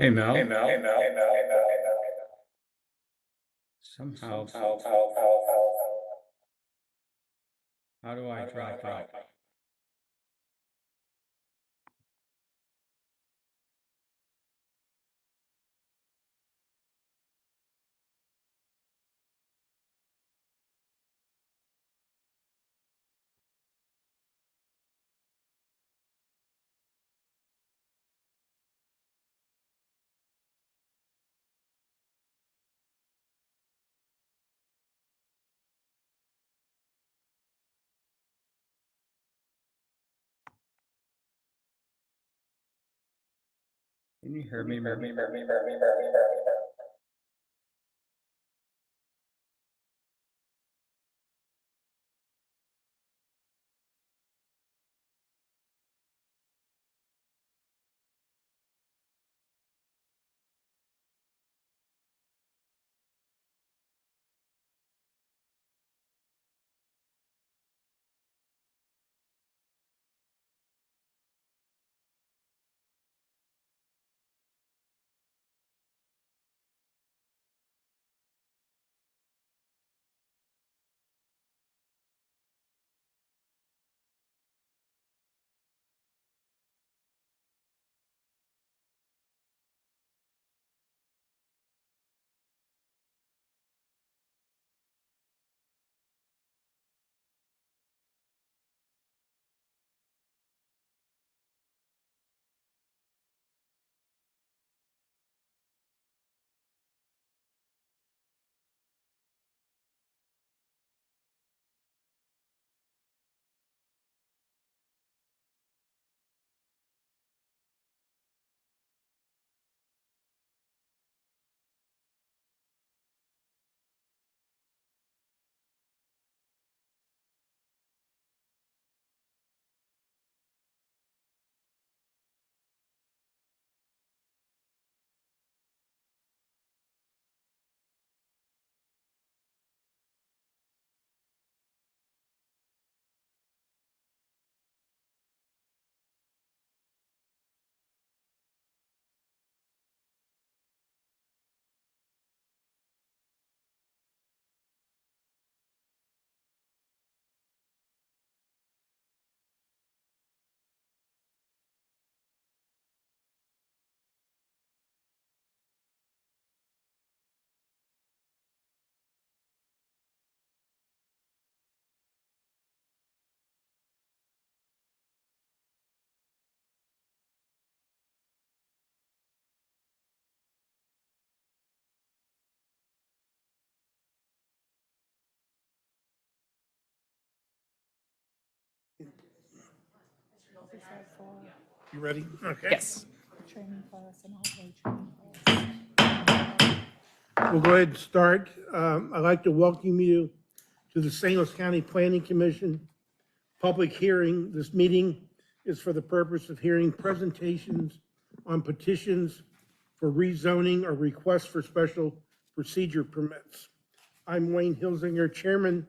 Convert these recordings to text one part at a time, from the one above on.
Hey Mel, Hey Mel, hey Mel, hey Mel, hey Mel, hey Mel, hey Mel. somehow, how do I drop out? Can you hear me, Mel? You ready? Okay. Yes. Training class and hallway training class. We'll go ahead and start. I'd like to welcome you to the St. Louis County Planning Commission public hearing. This meeting is for the purpose of hearing presentations on petitions for rezoning or requests for special procedure permits. I'm Wayne Hilsinger, Chairman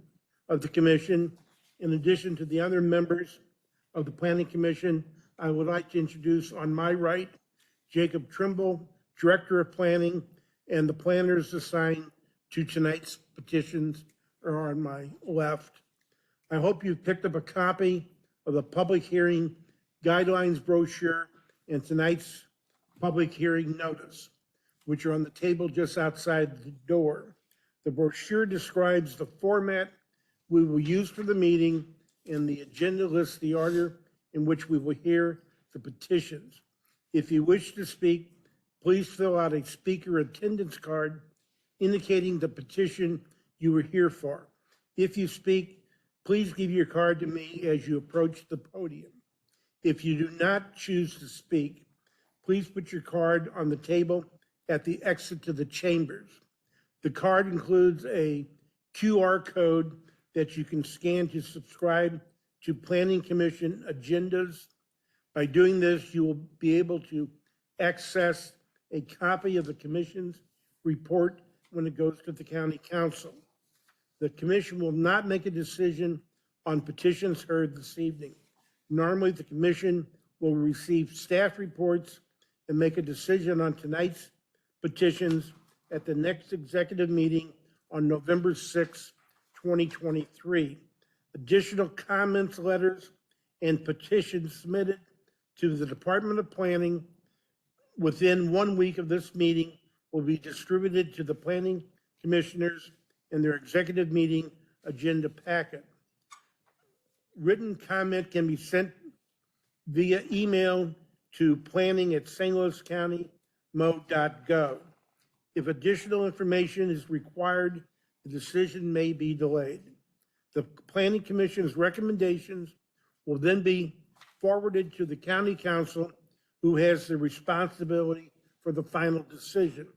of the Commission. In addition to the other members of the Planning Commission, I would like to introduce on my right, Jacob Trimble, Director of Planning, and the planners assigned to tonight's petitions are on my left. I hope you've picked up a copy of the public hearing guidelines brochure and tonight's public hearing notice, which are on the table just outside the door. The brochure describes the format we will use for the meeting, and the agenda lists the order in which we will hear the petitions. If you wish to speak, please fill out a speaker attendance card indicating the petition you were here for. If you speak, please give your card to me as you approach the podium. If you do not choose to speak, please put your card on the table at the exit to the chambers. The card includes a QR code that you can scan to subscribe to Planning Commission agendas. By doing this, you will be able to access a copy of the commission's report when it goes to the county council. The commission will not make a decision on petitions heard this evening. Normally, the commission will receive staff reports and make a decision on tonight's petitions at the next executive meeting on November 6, 2023. Additional comments, letters, and petitions submitted to the Department of Planning within 1 week of this meeting will be distributed to the planning commissioners in their executive meeting agenda packet. Written comment can be sent via email to planning@stlouiscountymo.gov. If additional information is required, the decision may be delayed. The Planning Commission's recommendations will then be forwarded to the County Council, who has the responsibility for the final decision.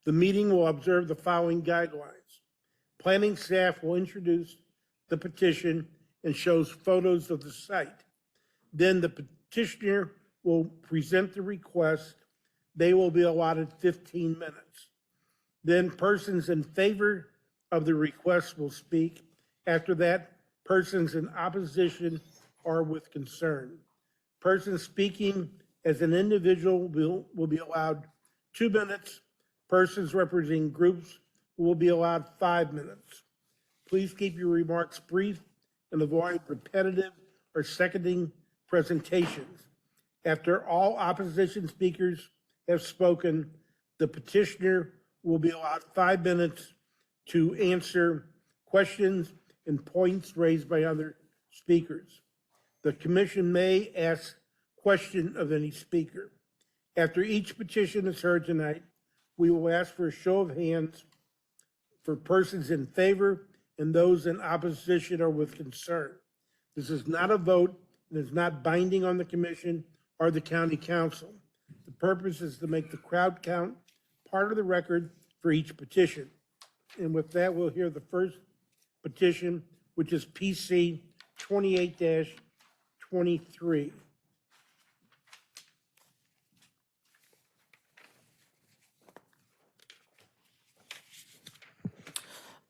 The meeting will observe the following guidelines. Planning staff will introduce the petition and shows photos of the site. Then the petitioner will present the request. They will be allotted 15 minutes. Then persons in favor of the request will speak. After that, persons in opposition or with concern. Persons speaking as an individual will be allowed 2 minutes. Persons representing groups will be allowed 5 minutes. Please keep your remarks brief and avoid repetitive or seconding presentations. After all opposition speakers have spoken, the petitioner will be allowed 5 minutes to answer questions and points raised by other speakers. The commission may ask question of any speaker. After each petition is heard tonight, we will ask for a show of hands for persons in favor and those in opposition or with concern. This is not a vote and is not binding on the commission or the county council. The purpose is to make the crowd count part of the record for each petition. And with that, we'll hear the first petition, which is PC 28-23.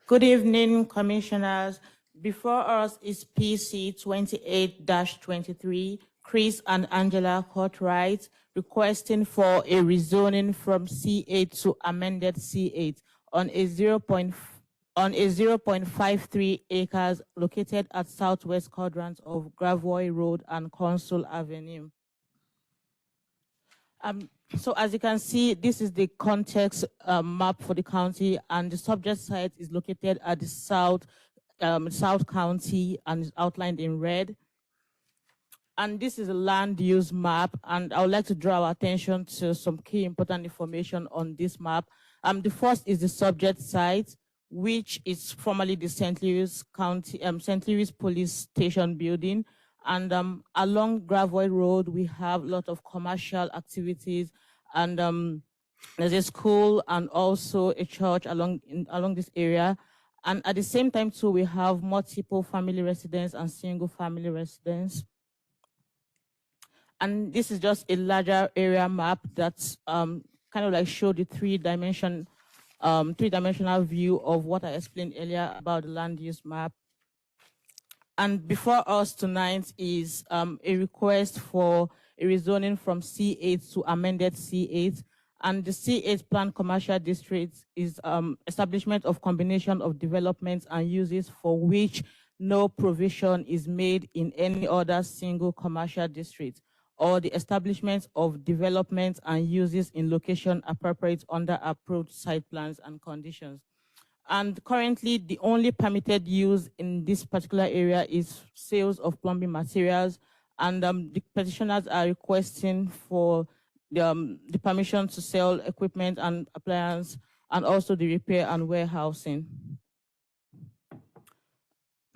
Good evening, Commissioners. Before us is PC 28-23, Chris and Angela Cartwright, requesting for a rezoning from C8 to amended C8 on a 0.53 acres located at southwest quadrant of Gravois Road and Consul Avenue. So as you can see, this is the context map for the county, and the subject site is located at the South County and is outlined in red. And this is a land use map, and I would like to draw our attention to some key important information on this map. The first is the subject site, which is formerly the St. Louis Police Station building. And along Gravois Road, we have a lot of commercial activities, and there's a school and also a church along this area. And at the same time, too, we have multiple family residents and single family residents. And this is just a larger area map that's kind of like show the three-dimensional view of what I explained earlier about the land use map. And before us tonight is a request for a rezoning from C8 to amended C8. And the C8 planned commercial district is establishment of combination of developments and uses for which no provision is made in any other single commercial district, or the establishment of developments and uses in location appropriate under approved site plans and conditions. And currently, the only permitted use in this particular area is sales of plumbing materials. And the petitioners are requesting for the permission to sell equipment and appliance, and also the repair and warehousing.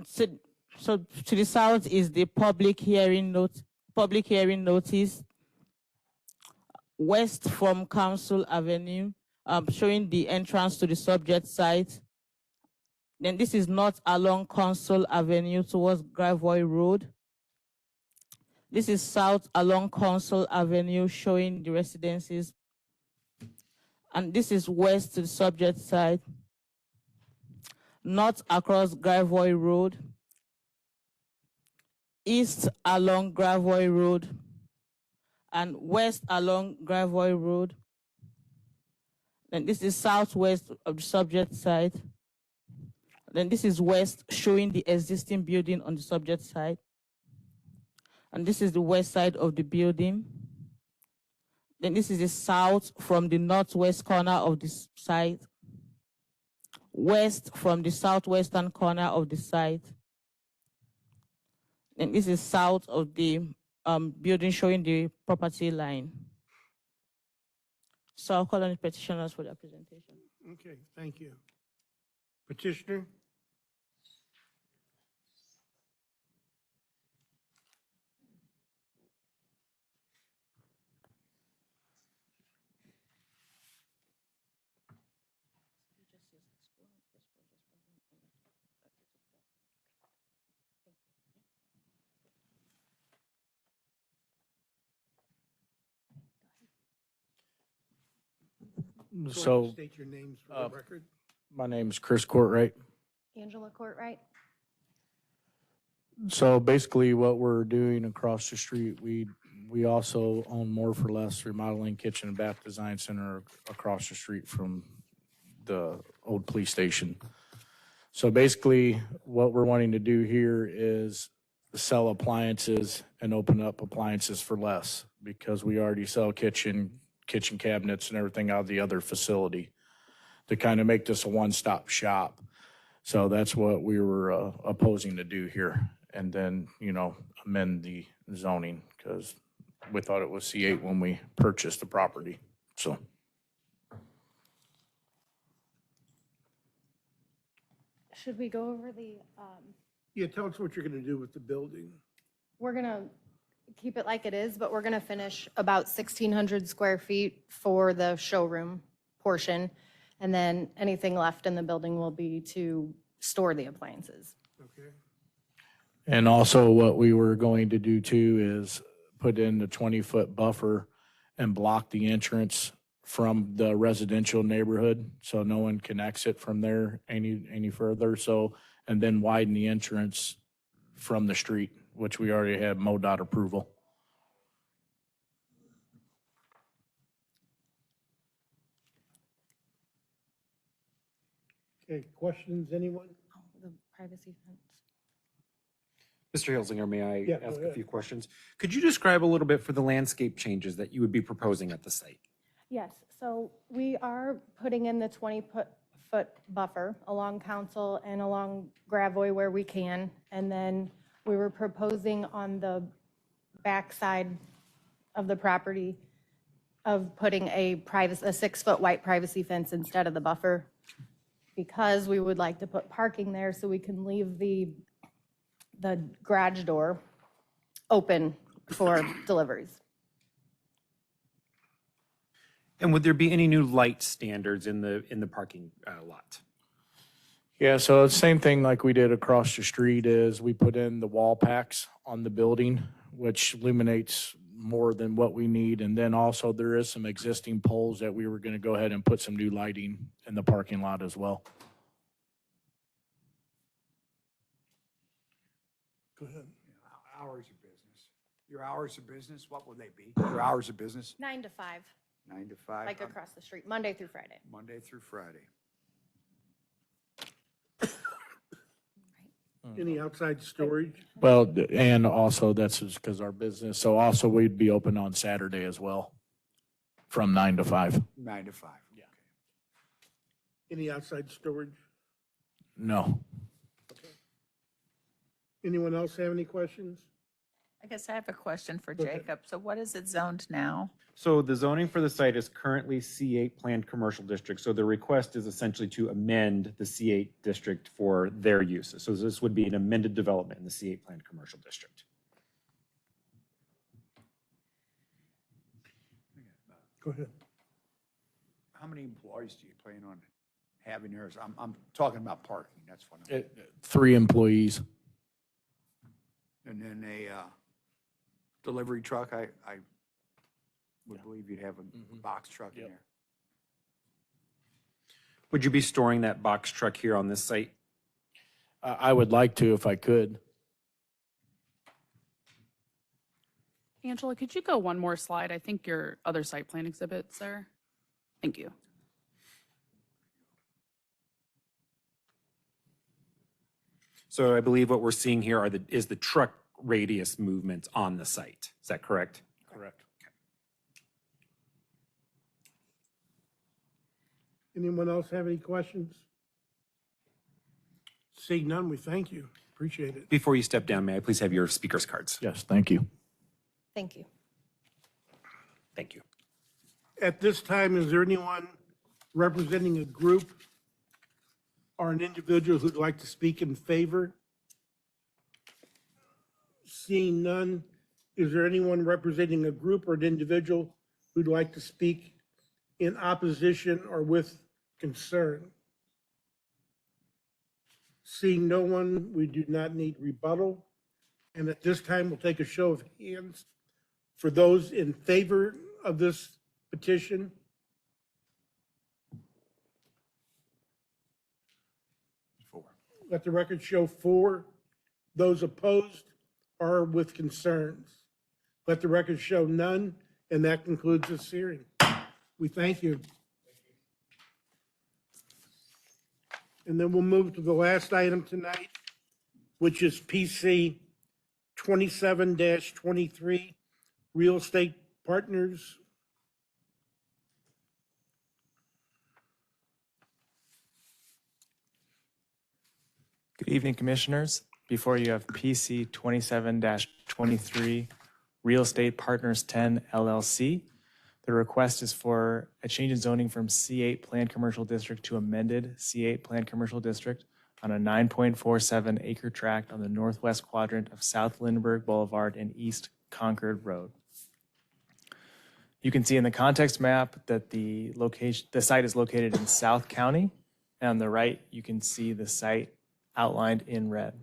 So to the south is the public hearing notice. West from Council Avenue, showing the entrance to the subject site. Then this is north along Consul Avenue towards Gravois Road. This is south along Consul Avenue, showing the residences. And this is west to the subject site. North across Gravois Road. East along Gravois Road. and west along Gravois Road. Then this is southwest of the subject site. Then this is west, showing the existing building on the subject site. And this is the west side of the building. Then this is the south from the northwest corner of this site. West from the southwestern corner of the site. And this is south of the building, showing the property line. So I'll call on the petitioners for their presentation. Okay, thank you. Petitioner? Go ahead and So, state your names for the record. my name is Chris Courtwright. Angela Courtwright. So basically what we're doing across the street, we also own More for Less Remodeling Kitchen and Bath Design Center across the street from the old police station. So basically what we're wanting to do here is sell appliances and open up appliances for less, because we already sell kitchen cabinets and everything out of the other facility, to kind of make this a one-stop shop. So that's what we were opposing to do here. And then, amend the zoning, because we thought it was C8 when we purchased the property. So Should we go over the, Yeah, tell us what you're going to do with the building. we're gonna keep it like it is, but we're gonna finish about 1,600 square feet for the showroom portion. And then anything left in the building will be to store the appliances. Okay. And also what we were going to do too is put in the 20-foot buffer and block the entrance from the residential neighborhood, so no one can exit from there any further. So, and then widen the entrance from the street, which we already have MoDOT approval. Okay, questions, anyone? Oh, the privacy fence. Mr. Hilsinger, may I Yeah, go ask a ahead. few questions? Could you describe a little bit for the landscape changes that you would be proposing at the site? Yes, so we are putting in the 20-foot buffer along Council and along Gravois where we can. And then we were proposing on the backside of the property of putting a 6-foot white privacy fence instead of the buffer, because we would like to put parking there so we can leave the garage door open for deliveries. And would there be any new light standards in the parking lot? Yeah, so it's the same thing like we did across the street is we put in the wall packs on the building, which illuminates more than what we need. And then also there is some existing poles that we were going to go ahead and put some new lighting in the parking lot as well. Go ahead. Hours of business. Your hours of business, what will they be? Your hours of business? 9 to 5, 9 to 5? like across the street, Monday through Friday. Monday through Friday. Any outside storage? Well, and also that's because our business, so also we'd be open on Saturday as well from 9 to 5. 9 to 5. Yeah. Any outside storage? No. Anyone else have any questions? I guess I have a question for Go ahead. Jacob. So what is it zoned now? So the zoning for the site is currently C8 planned commercial district. So the request is essentially to amend the C8 district for their uses. So this would be an amended development in the C8 planned commercial district. Go ahead. How many employees do you plan on having there? I'm talking about parking, that's what I'm, 3 employees. and then a delivery truck, I would believe you'd have a box truck in Yep. there. Would you be storing that box truck here on this site? I would like to if I could. Angela, could you go one more slide? I think your other site plan exhibits there. Thank you. So I believe what we're seeing here is the truck radius movement on the site. Is that correct? Correct. Anyone else have any questions? Seeing none, we thank you. Appreciate it. Before you step down, may I please have your speaker's cards? Yes, thank you. Thank you. Thank you. At this time, is there anyone representing a group or an individual who'd like to speak in favor? Seeing none, is there anyone representing a group or an individual who'd like to speak in opposition or with concern? Seeing no one, we do not need rebuttal. And at this time, we'll take a show of hands for those in favor of this petition. Let the record show 4. Those opposed or with concerns. Let the record show none, and that concludes this hearing. We thank you. And then we'll move to the last item tonight, which is PC 27-23, Real Estate Partners. Good evening, Commissioners. Before you have PC 27-23, Real Estate Partners 10 LLC. The request is for a change in zoning from C8 Planned Commercial District to amended C8 Planned Commercial District on a 9.47 acre tract on the northwest quadrant of South Lindbergh Boulevard and East Concord Road. You can see in the context map that the site is located in South County, and on the right you can see the site outlined in red.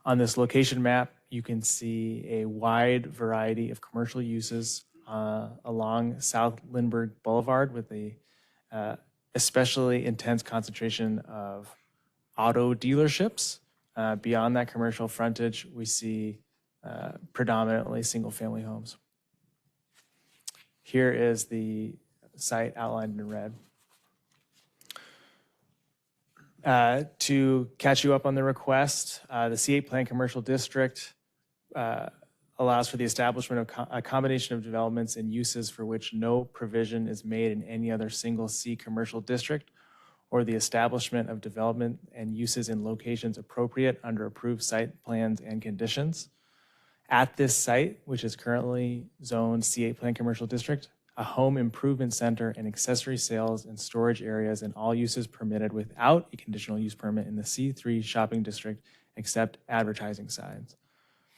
On this location map, you can see a wide variety of commercial uses along South Lindbergh Boulevard with a especially intense concentration of auto dealerships. Beyond that commercial frontage, we see predominantly single-family homes. Here is the site outlined in red. To catch you up on the request, the C8 Planned Commercial District allows for the establishment of a combination of developments and uses for which no provision is made in any other single C commercial district, or the establishment of development and uses in locations appropriate under approved site plans and conditions. At this site, which is currently zoned C8 Planned Commercial District, a home improvement center and accessory sales and storage areas and all uses permitted without a conditional use permit in the C3 shopping district except advertising signs.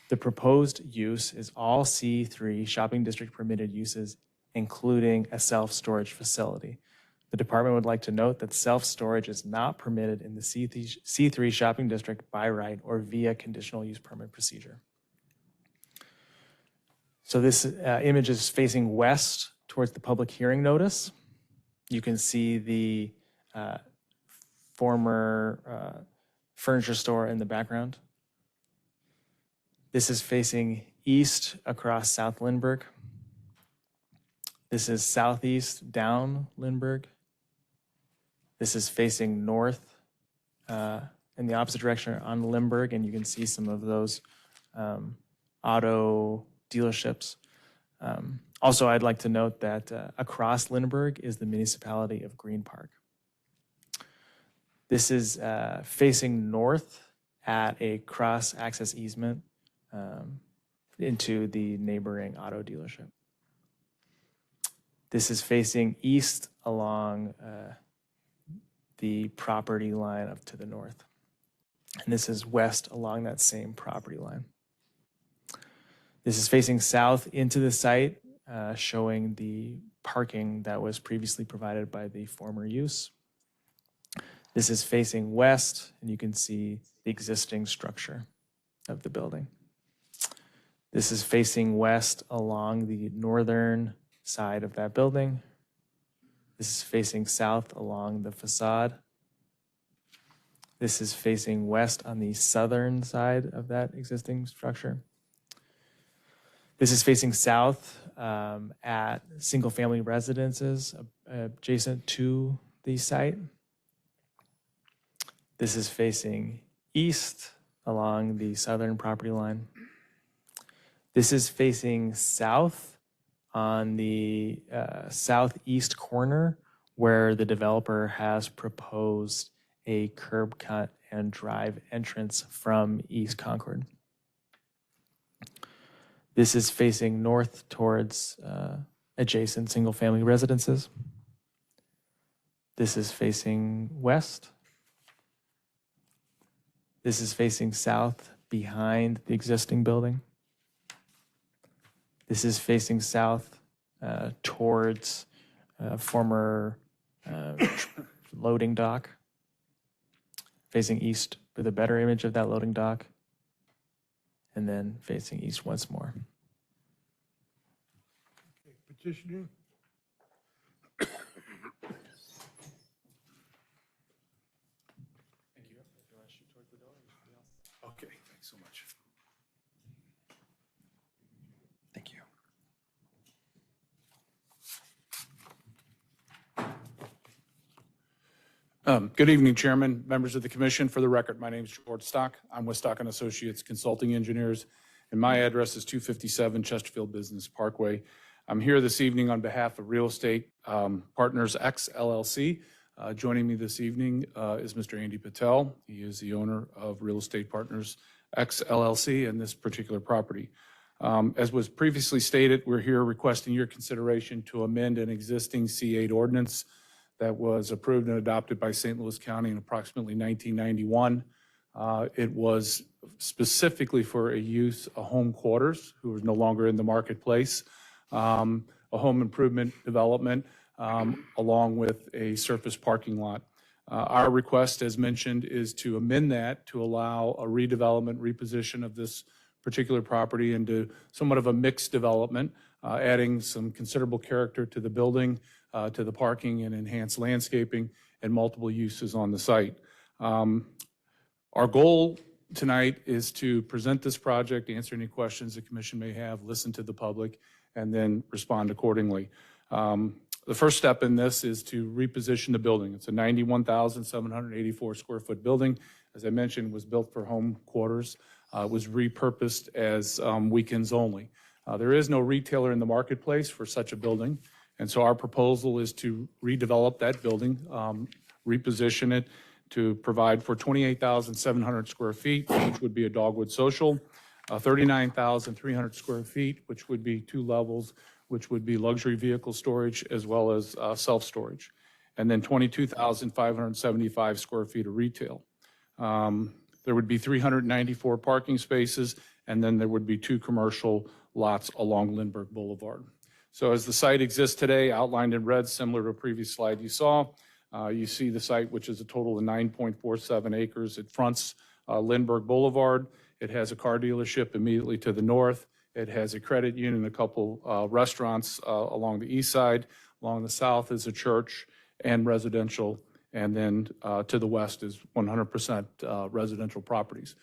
The proposed use is all C3 shopping district permitted uses, including a self-storage facility. The department would like to note that self-storage is not permitted in the C3 shopping district by right or via conditional use permit procedure. So this image is facing west towards the public hearing notice. You can see the former furniture store in the background. This is facing east across South Lindbergh. This is southeast down Lindbergh. This is facing north in the opposite direction on Lindbergh, and you can see some of those auto dealerships. Also, I'd like to note that across Lindbergh is the municipality of Green Park. This is facing north at a cross-access easement into the neighboring auto dealership. This is facing east along the property line up to the north. And this is west along that same property line. This is facing south into the site, showing the parking that was previously provided by the former use. This is facing west, and you can see the existing structure of the building. This is facing west along the northern side of that building. This is facing south along the facade. This is facing west on the southern side of that existing structure. This is facing south at single-family residences adjacent to the site. This is facing east along the southern property line. This is facing south on the southeast corner where the developer has proposed a curb cut and drive entrance from East Concord. This is facing north towards adjacent single-family residences. This is facing west. This is facing south behind the existing building. This is facing south towards former loading dock. Facing east with a better image of that loading dock. And then facing east once more. Petitioner? Okay, thanks so much. Thank you. Good evening, Chairman, members of the Commission. For the record, my name is George Stock. I'm with Stock & Associates Consulting Engineers, and my address is 257 Chesterfield Business Parkway. I'm here this evening on behalf of Real Estate Partners X LLC. Joining me this evening is Mr. Andy Patel. He is the owner of Real Estate Partners X LLC and this particular property. As was previously stated, we're here requesting your consideration to amend an existing C8 ordinance that was approved and adopted by St. Louis County in approximately 1991. It was specifically for a home quarters, who is no longer in the marketplace, a home improvement development, along with a surface parking lot. Our request, as mentioned, is to amend that to allow a redevelopment, reposition of this particular property into somewhat of a mixed development, adding some considerable character to the building, to the parking and enhanced landscaping and multiple uses on the site. Our goal tonight is to present this project, answer any questions the Commission may have, listen to the public, and then respond accordingly. The first step in this is to reposition the building. It's a 91,784 square foot building. As I mentioned, was built for home quarters. It was repurposed as weekends only. There is no retailer in the marketplace for such a building. And so our proposal is to redevelop that building, reposition it to provide for 28,700 square feet, which would be a Dogwood Social, 39,300 square feet, which would be 2 levels, which would be luxury vehicle storage as well as self-storage, and then 22,575 square feet of retail. There would be 394 parking spaces, and then there would be 2 commercial lots along Lindbergh Boulevard. So as the site exists today, outlined in red, similar to a previous slide you saw, you see the site, which is a total of 9.47 acres. It fronts Lindbergh Boulevard. It has a car dealership immediately to the north. It has a credit union, a couple restaurants along the east side. Along the south is a church and residential. And then to the west is 100% residential properties.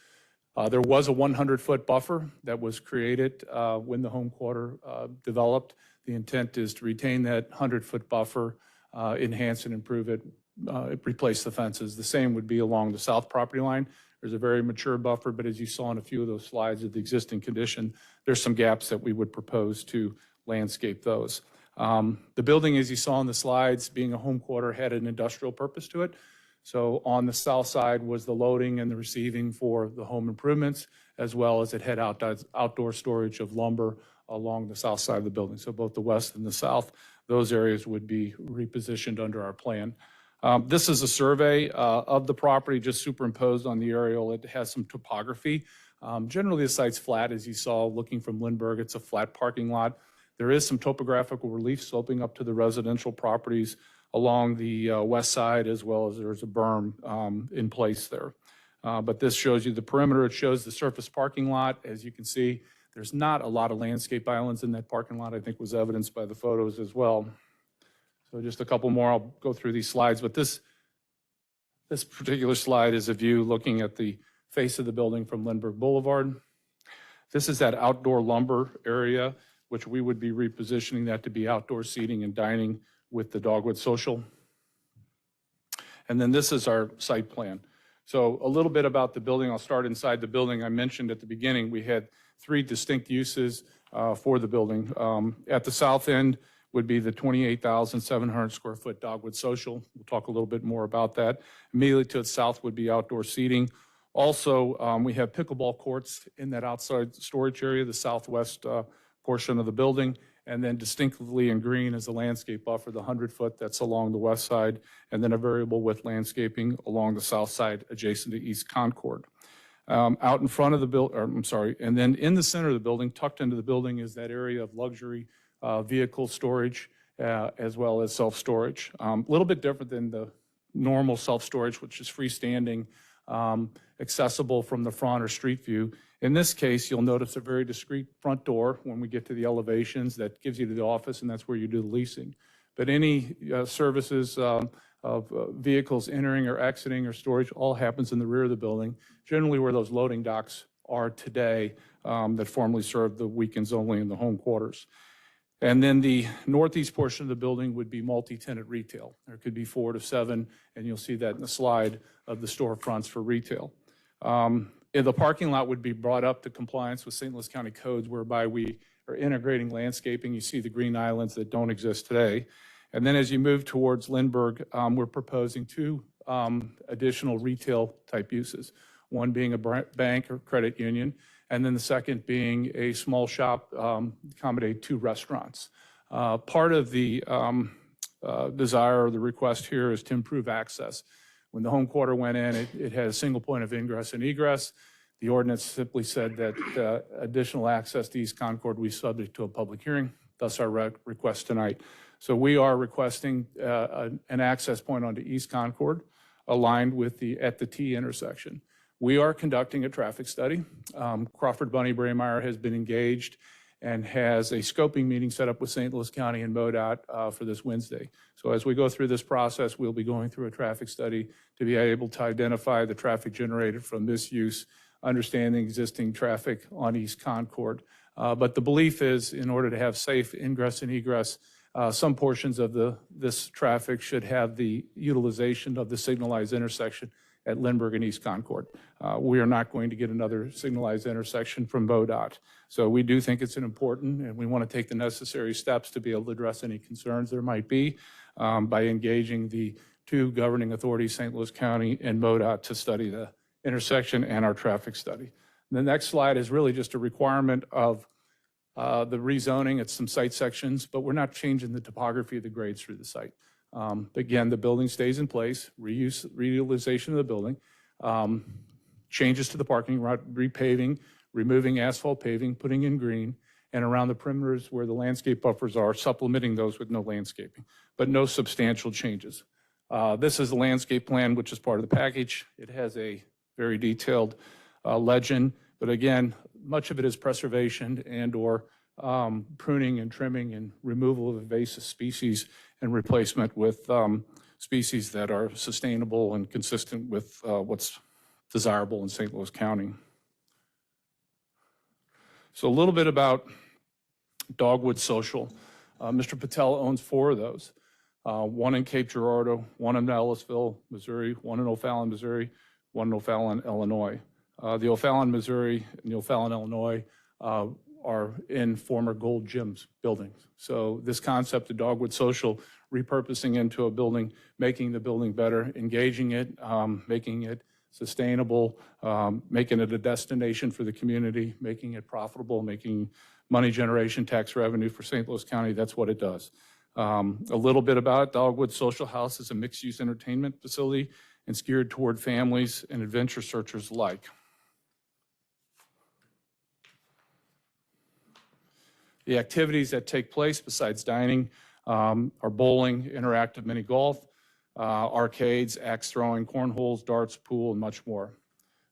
There was a 100-foot buffer that was created when the home quarter developed. The intent is to retain that 100-foot buffer, enhance and improve it, replace the fences. The same would be along the south property line. There's a very mature buffer, but as you saw in a few of those slides of the existing condition, there's some gaps that we would propose to landscape those. The building, as you saw in the slides, being a home quarter, had an industrial purpose to it. So on the south side was the loading and the receiving for the home improvements, as well as it had outdoor storage of lumber along the south side of the building. So both the west and the south, those areas would be repositioned under our plan. This is a survey of the property just superimposed on the aerial. It has some topography. Generally, the site's flat, as you saw looking from Lindbergh. It's a flat parking lot. There is some topographical relief sloping up to the residential properties along the west side, as well as there's a berm in place there. But this shows you the perimeter. It shows the surface parking lot. As you can see, there's not a lot of landscape islands in that parking lot, I think was evidenced by the photos as well. So just a couple more, I'll go through these slides, but this particular slide is a view looking at the face of the building from Lindbergh Boulevard. This is that outdoor lumber area, which we would be repositioning that to be outdoor seating and dining with the Dogwood Social. And then this is our site plan. So a little bit about the building. I'll start inside the building. I mentioned at the beginning, we had 3 distinct uses for the building. At the south end would be the 28,700 square foot Dogwood Social. We'll talk a little bit more about that. Immediately to the south would be outdoor seating. Also, we have pickleball courts in that outside storage area, the southwest portion of the building. And then distinctively in green is the landscape buffer, the 100-foot that's along the west side, and then a variable width landscaping along the south side adjacent to East Concord. Out in front of the and then in the center of the building, tucked into the building, is that area of luxury vehicle storage as well as self-storage. A little bit different than the normal self-storage, which is freestanding, accessible from the front or street view. In this case, you'll notice a very discreet front door when we get to the elevations that gives you to the office, and that's where you do the leasing. But any services of vehicles entering or exiting or storage all happens in the rear of the building, generally where those loading docks are today that formerly served the weekends only in the home quarters. And then the northeast portion of the building would be multi-tenant retail. There could be 4 to 7, and you'll see that in the slide of the storefronts for retail. The parking lot would be brought up to compliance with St. Louis County codes, whereby we are integrating landscaping. You see the green islands that don't exist today. And then as you move towards Lindbergh, we're proposing 2 additional retail type uses, one being a bank or credit union, and then the second being a small shop, accommodate 2 restaurants. Part of the desire or the request here is to improve access. When the home quarter went in, it had a single point of ingress and egress. The ordinance simply said that additional access to East Concord will be subject to a public hearing, thus our request tonight. So we are requesting an access point onto East Concord aligned with at the T intersection. We are conducting a traffic study. Crawford Bunny Braymeyer has been engaged and has a scoping meeting set up with St. Louis County and MoDOT for this Wednesday. So as we go through this process, we'll be going through a traffic study to be able to identify the traffic generated from this use, understanding existing traffic on East Concord. But the belief is, in order to have safe ingress and egress, some portions of this traffic should have the utilization of the signalized intersection at Lindbergh and East Concord. We are not going to get another signalized intersection from MoDOT. So we do think it's important, and we want to take the necessary steps to be able to address any concerns there might be by engaging the 2 governing authorities, St. Louis County and MoDOT, to study the intersection and our traffic study. And the next slide is really just a requirement of the rezoning. It's some site sections, but we're not changing the topography of the grades through the site. Again, the building stays in place, reutilization of the building, changes to the parking lot, repaving, removing asphalt paving, putting in green, and around the perimeters where the landscape buffers are, supplementing those with no landscaping, but no substantial changes. This is the landscape plan, which is part of the package. It has a very detailed legend, but again, much of it is preservation and or pruning and trimming and removal of invasive species and replacement with species that are sustainable and consistent with what's desirable in St. Louis County. So a little bit about Dogwood Social. Mr. Patel owns 4 of those. One in Cape Girardeau, one in Ellisville, Missouri, one in O'Fallon, Missouri, one in O'Fallon, Illinois. The O'Fallon, Missouri, and the O'Fallon, Illinois are in former Gold Gyms buildings. So this concept of Dogwood Social, repurposing into a building, making the building better, engaging it, making it sustainable, making it a destination for the community, making it profitable, making money generation, tax revenue for St. Louis County, that's what it does. A little bit about it, Dogwood Social House is a mixed-use entertainment facility and is geared toward families and adventure searchers alike. The activities that take place besides dining are bowling, interactive mini golf, arcades, axe throwing, cornholes, darts, pool, and much more.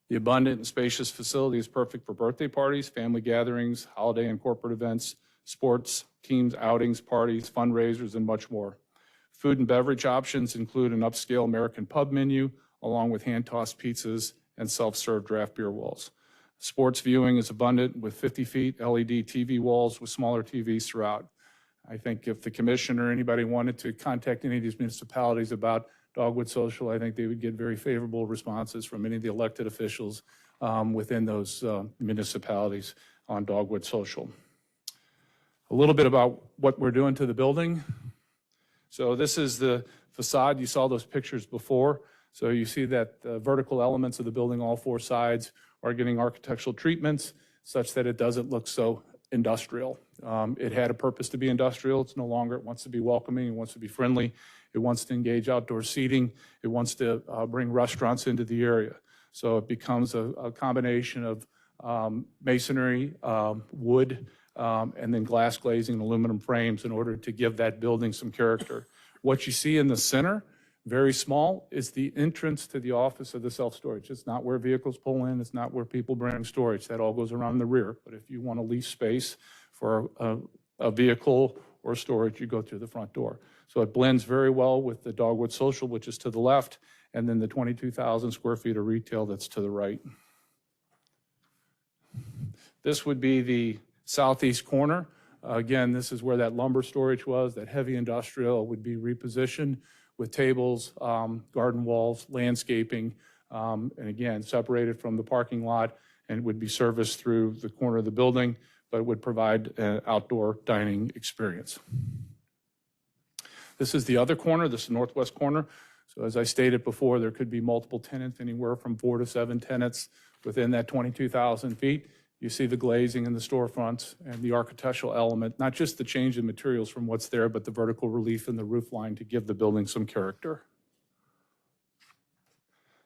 The abundant and spacious facility is perfect for birthday parties, family gatherings, holiday and corporate events, sports, teams, outings, parties, fundraisers, and much more. Food and beverage options include an upscale American pub menu, along with hand-tossed pizzas and self-serve draft beer walls. Sports viewing is abundant with 50 feet LED TV walls with smaller TVs throughout. I think if the commission or anybody wanted to contact any of these municipalities about Dogwood Social, I think they would get very favorable responses from any of the elected officials within those municipalities on Dogwood Social. A little bit about what we're doing to the building. So this is the facade. You saw those pictures before. So you see that the vertical elements of the building, all four sides, are getting architectural treatments such that it doesn't look so industrial. It had a purpose to be industrial. It's no longer. It wants to be welcoming. It wants to be friendly. It wants to engage outdoor seating. It wants to bring restaurants into the area. So it becomes a combination of masonry, wood, and then glass glazing and aluminum frames in order to give that building some character. What you see in the center, very small, is the entrance to the office of the self-storage. It's not where vehicles pull in. It's not where people bring storage. That all goes around the rear. But if you want to lease space for a vehicle or storage, you go through the front door. So it blends very well with the Dogwood Social, which is to the left, and then the 22,000 square feet of retail that's to the right. This would be the southeast corner. Again, this is where that lumber storage was. That heavy industrial would be repositioned with tables, garden walls, landscaping, and again, separated from the parking lot, and would be serviced through the corner of the building, but would provide an outdoor dining experience. This is the other corner. This is the northwest corner. So as I stated before, there could be multiple tenants, anywhere from 4 to 7 tenants within that 22,000 feet. You see the glazing in the storefronts and the architectural element, not just the change in materials from what's there, but the vertical relief in the roof line to give the building some character.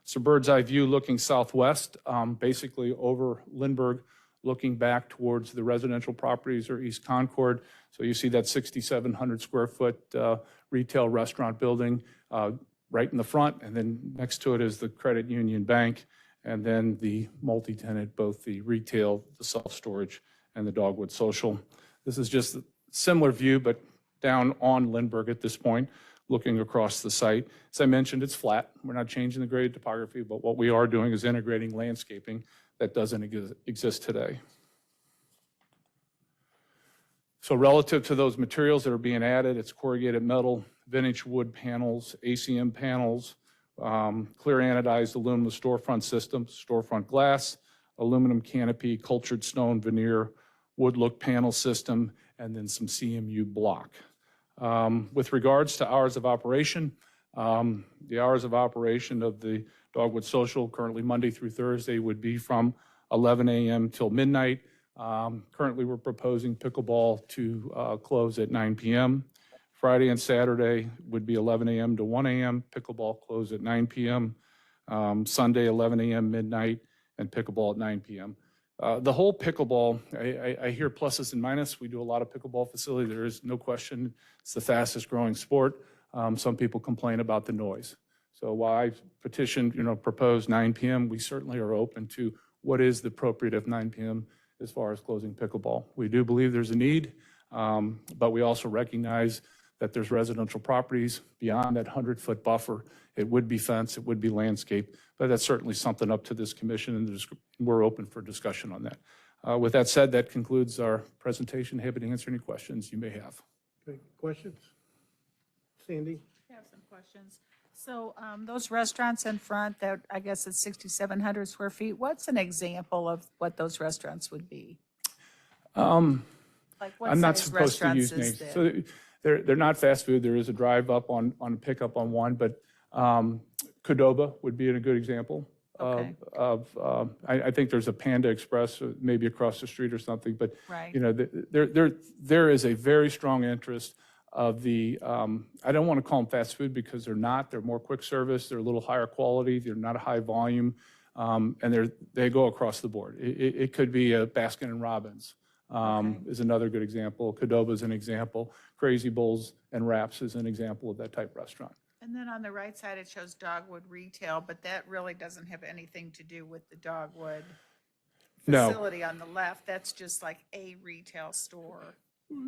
It's a bird's eye view looking southwest, basically over Lindbergh, looking back towards the residential properties or East Concord. So you see that 6,700 square foot retail restaurant building right in the front, and then next to it is the Credit Union Bank, and then the multi-tenant, both the retail, the self-storage, and the Dogwood Social. This is just a similar view, but down on Lindbergh at this point, looking across the site. As I mentioned, it's flat. We're not changing the grade topography, but what we are doing is integrating landscaping that doesn't exist today. So relative to those materials that are being added, it's corrugated metal, vintage wood panels, ACM panels, clear anodized aluminum storefront systems, storefront glass, aluminum canopy, cultured stone veneer, wood look panel system, and then some CMU block. With regards to hours of operation, the hours of operation of the Dogwood Social, currently Monday through Thursday, would be from 11 a.m. till midnight. Currently, we're proposing pickleball to close at 9 p.m. Friday and Saturday would be 11 a.m. to 1 a.m. Pickleball close at 9 p.m. Sunday, 11 a.m. midnight, and pickleball at 9 p.m. The whole pickleball, I hear pluses and minuses. We do a lot of pickleball facility. There is no question it's the fastest growing sport. Some people complain about the noise. So while I proposed 9 p.m., we certainly are open to what is the appropriate of 9 p.m. as far as closing pickleball. We do believe there's a need, but we also recognize that there's residential properties beyond that 100-foot buffer. It would be fenced, it would be landscape, but that's certainly something up to this commission, and we're open for discussion on that. With that said, that concludes our presentation. Happy to answer any questions you may have. Okay, questions? Sandy? I have some questions. So those restaurants in front, that I guess it's 6,700 square feet, what's an example of what those restaurants would be? Like what I'm not size supposed to use restaurants is names. there? So they're not fast food. There is a drive up on a pickup on one, but Qdoba would be a good example Okay. I think there's a Panda Express maybe across the street or something, but Right. there is a very strong interest of the, I don't want to call them fast food because they're not. They're more quick service. They're a little higher quality. They're not a high volume, and they go across the board. It could be a Baskin and Robbins. Is another good example. Qdoba is an example. Crazy Bowls and Wraps is an example of that type restaurant. And then on the right side, it shows Dogwood Retail, but that really doesn't have anything to do with the Dogwood No. facility on the left. That's just like a retail store.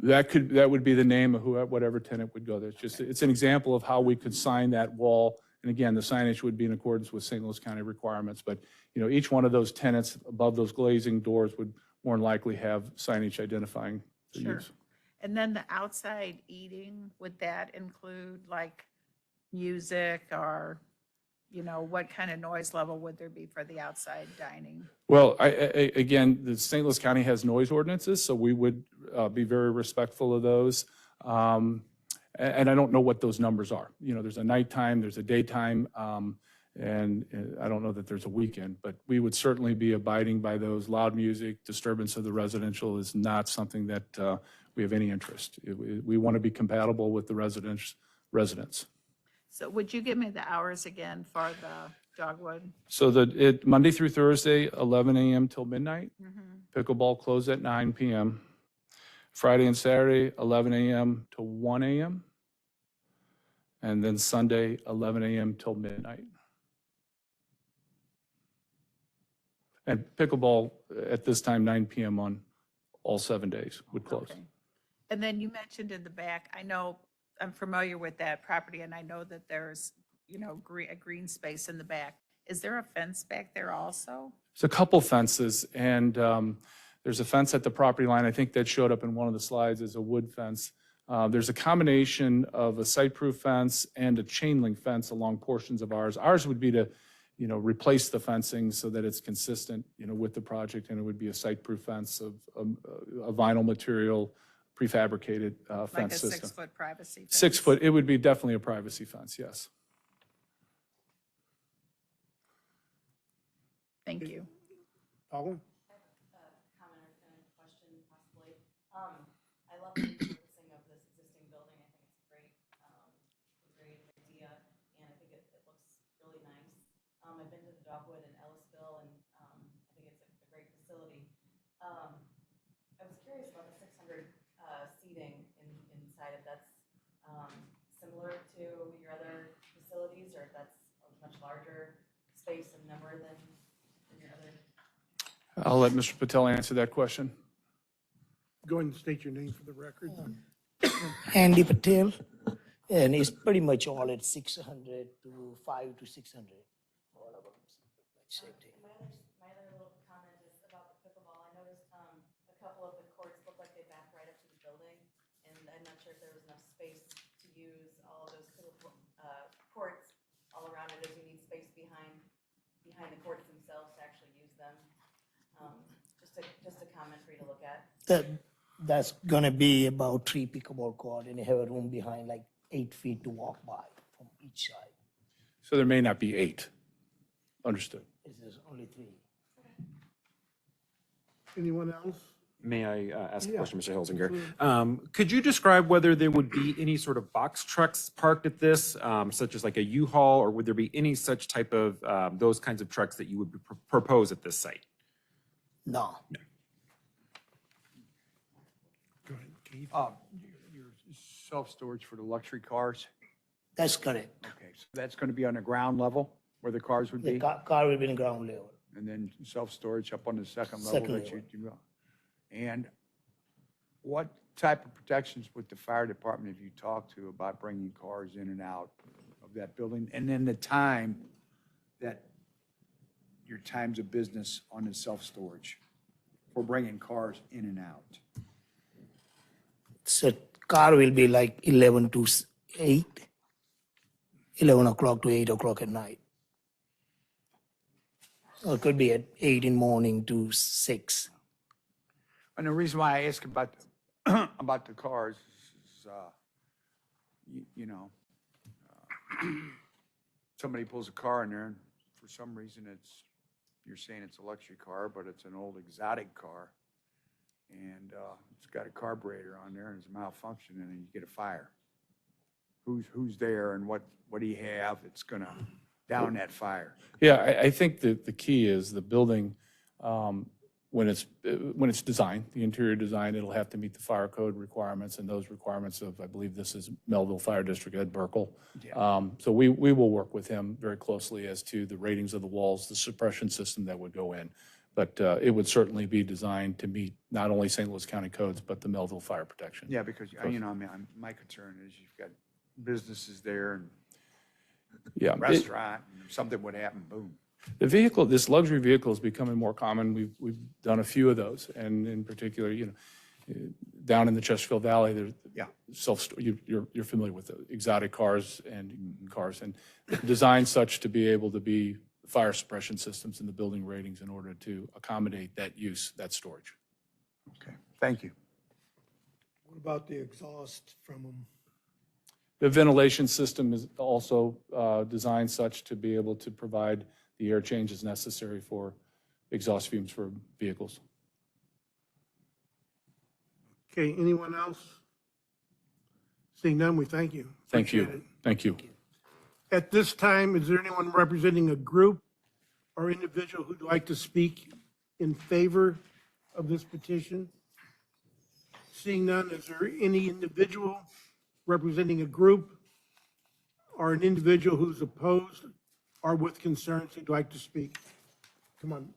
That would be the name of whatever tenant would go there. It's an example of how we could sign that wall And again, the signage would be in accordance with St. Louis County requirements, but, you know, each one of those tenants above those glazing doors would more than likely have signage identifying the Sure. use. And then the outside eating, would that include like music or, you know, what kind of noise level would there be for the outside dining? Well, again, the St. Louis County has noise ordinances, so we would be very respectful of those. And I don't know what those numbers are. You know, there's a nighttime, there's a daytime, and I don't know that there's a weekend, but we would certainly be abiding by those. Loud music, disturbance of the residential is not something that we have any interest. We want to be compatible with the residents. So would you give me the hours again for the Dogwood? So Monday through Thursday, 11 a.m. till midnight. Pickleball closed at 9 p.m. Friday and Saturday, 11 a.m. to 1 a.m. And then Sunday, 11 a.m. till midnight. And pickleball at this time, 9 p.m. on all 7 days would close. Okay. And then you mentioned in the back, I know, I'm familiar with that property and I know that there's, you know, a green space in the back. Is there a fence back there also? There's a couple fences, and there's a fence at the property line. I think that showed up in one of the slides as a wood fence. There's a combination of a site-proof fence and a chain link fence along portions of ours. Ours would be to, you know, replace the fencing so that it's consistent, you know, with the project, and it would be a site-proof fence of a vinyl material, prefabricated Like fence a system. 6-foot privacy fence? 6 foot, it would be definitely a privacy fence, yes. Thank you. Paula? Comment and a question possibly. I love the repurposing of this existing building. I think it's a great idea, and I think it looks really nice. I've been to the Dogwood in Ellisville, and I think it's a great facility. I was curious about the 600 seating inside of that's similar to your other facilities, or if that's a much larger space and number than your other. I'll let Mr. Patel answer that question. Go ahead and state your name for the record. Andy Patel, and it's pretty much all at 600 to 5 to 600. All of them, same thing. My other little comment is about the pickleball. I noticed a couple of the courts look like they back right up to the building, and I'm not sure if there was enough space to use all of those courts all around it, as you need space behind the courts themselves to actually use them. Just a comment for you to look at. That's gonna be about 3 pickleball court, and they have a room behind, like 8 feet to walk by from each side. So there may not be 8. Understood. There's only 3. Anyone else? May I ask a Yeah. question, Mr. Hilsinger? Could you describe whether there would be any sort of box trucks parked at this, such as like a U-Haul, or would there be any such type of, those kinds of trucks that you would propose at this site? No. Go ahead, Keith. Your self-storage for the luxury cars? That's correct. Okay, so that's going to be on the ground level where the cars would The be? car will be in ground level. And then self-storage up on the second level Second that level. you go. And what type of protections with the fire department have you talked to about bringing cars in and out of that building? And then the time that, your times of business on the self-storage for bringing cars in and out? So car will be like 11 to 8, 11 o'clock to 8 o'clock at night. Or it could be at 8 in morning to 6. And the reason why I ask about, about the cars is, somebody pulls a car in there and for some reason you're saying it's a luxury car, but it's an old exotic car. And it's got a carburetor on there and it's malfunctioning and you get a fire. Who's there and what do you have that's gonna down that fire? Yeah, I think the key is the building, when it's designed, the interior design, it'll have to meet the fire code requirements and those requirements of, I believe this is Melville Fire District, Ed Burkle. So we will work with him very closely as to the ratings of the walls, the suppression system that would go in. But it would certainly be designed to meet not only St. Louis County codes, but the Melville Fire Protection. Yeah, because, my concern is you've got businesses there and Yeah. restaurant, and something would happen, boom. The vehicle, this luxury vehicle is becoming more common. We've done a few of those, and in particular, down in the Chesterfield Valley, there's you're familiar with the exotic cars and cars, and designed such to be able to be fire suppression systems in the building ratings in order to accommodate that use, that storage. Okay, thank you. What about the exhaust from them? The ventilation system is also designed such to be able to provide the air changes necessary for exhaust fumes for vehicles. Okay, anyone else? Seeing none, we thank you. Thank you. Appreciate it. Thank you. At this time, is there anyone representing a group or individual who'd like to speak in favor of this petition? Seeing none, is there any individual representing a group or an individual who's opposed or with concerns who'd like to speak? Come on.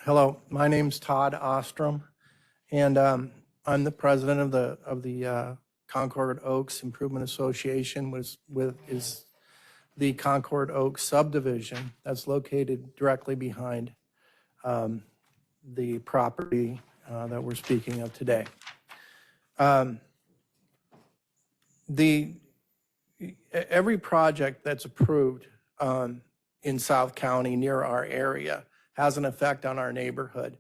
Hello, my name's Todd Ostrom, and I'm the president of the Concord Oaks Improvement Association, is the Concord Oaks subdivision that's located directly behind the property that we're speaking of today. Every project that's approved in South County near our area has an effect on our neighborhood.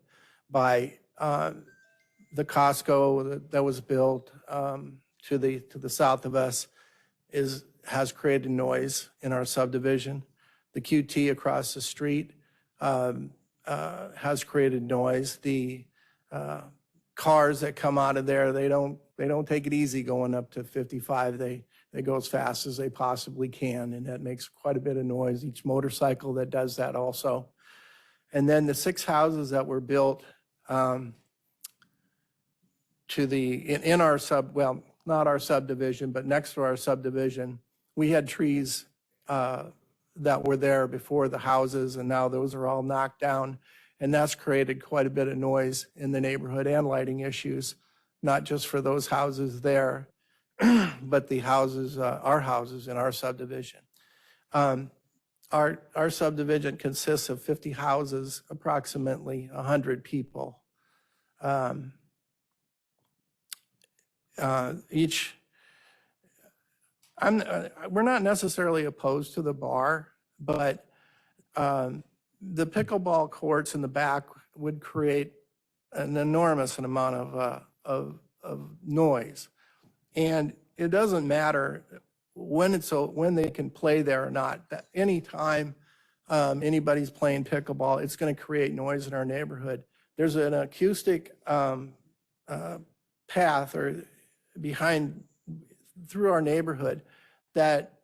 By the Costco that was built to the south of us has created noise in our subdivision. The QT across the street has created noise. The cars that come out of there, they don't take it easy going up to 55. They go as fast as they possibly can, and that makes quite a bit of noise. Each motorcycle that does that also. And then the 6 houses that were built in our not our subdivision, but next to our subdivision, we had trees that were there before the houses, and now those are all knocked down. And that's created quite a bit of noise in the neighborhood and lighting issues, not just for those houses there, but the houses, our houses in our subdivision. Our subdivision consists of 50 houses, approximately 100 people. We're not necessarily opposed to the bar, but the pickleball courts in the back would create an enormous amount of noise. And it doesn't matter when they can play there or not. That anytime anybody's playing pickleball, it's going to create noise in our neighborhood. There's an acoustic path or through our neighborhood that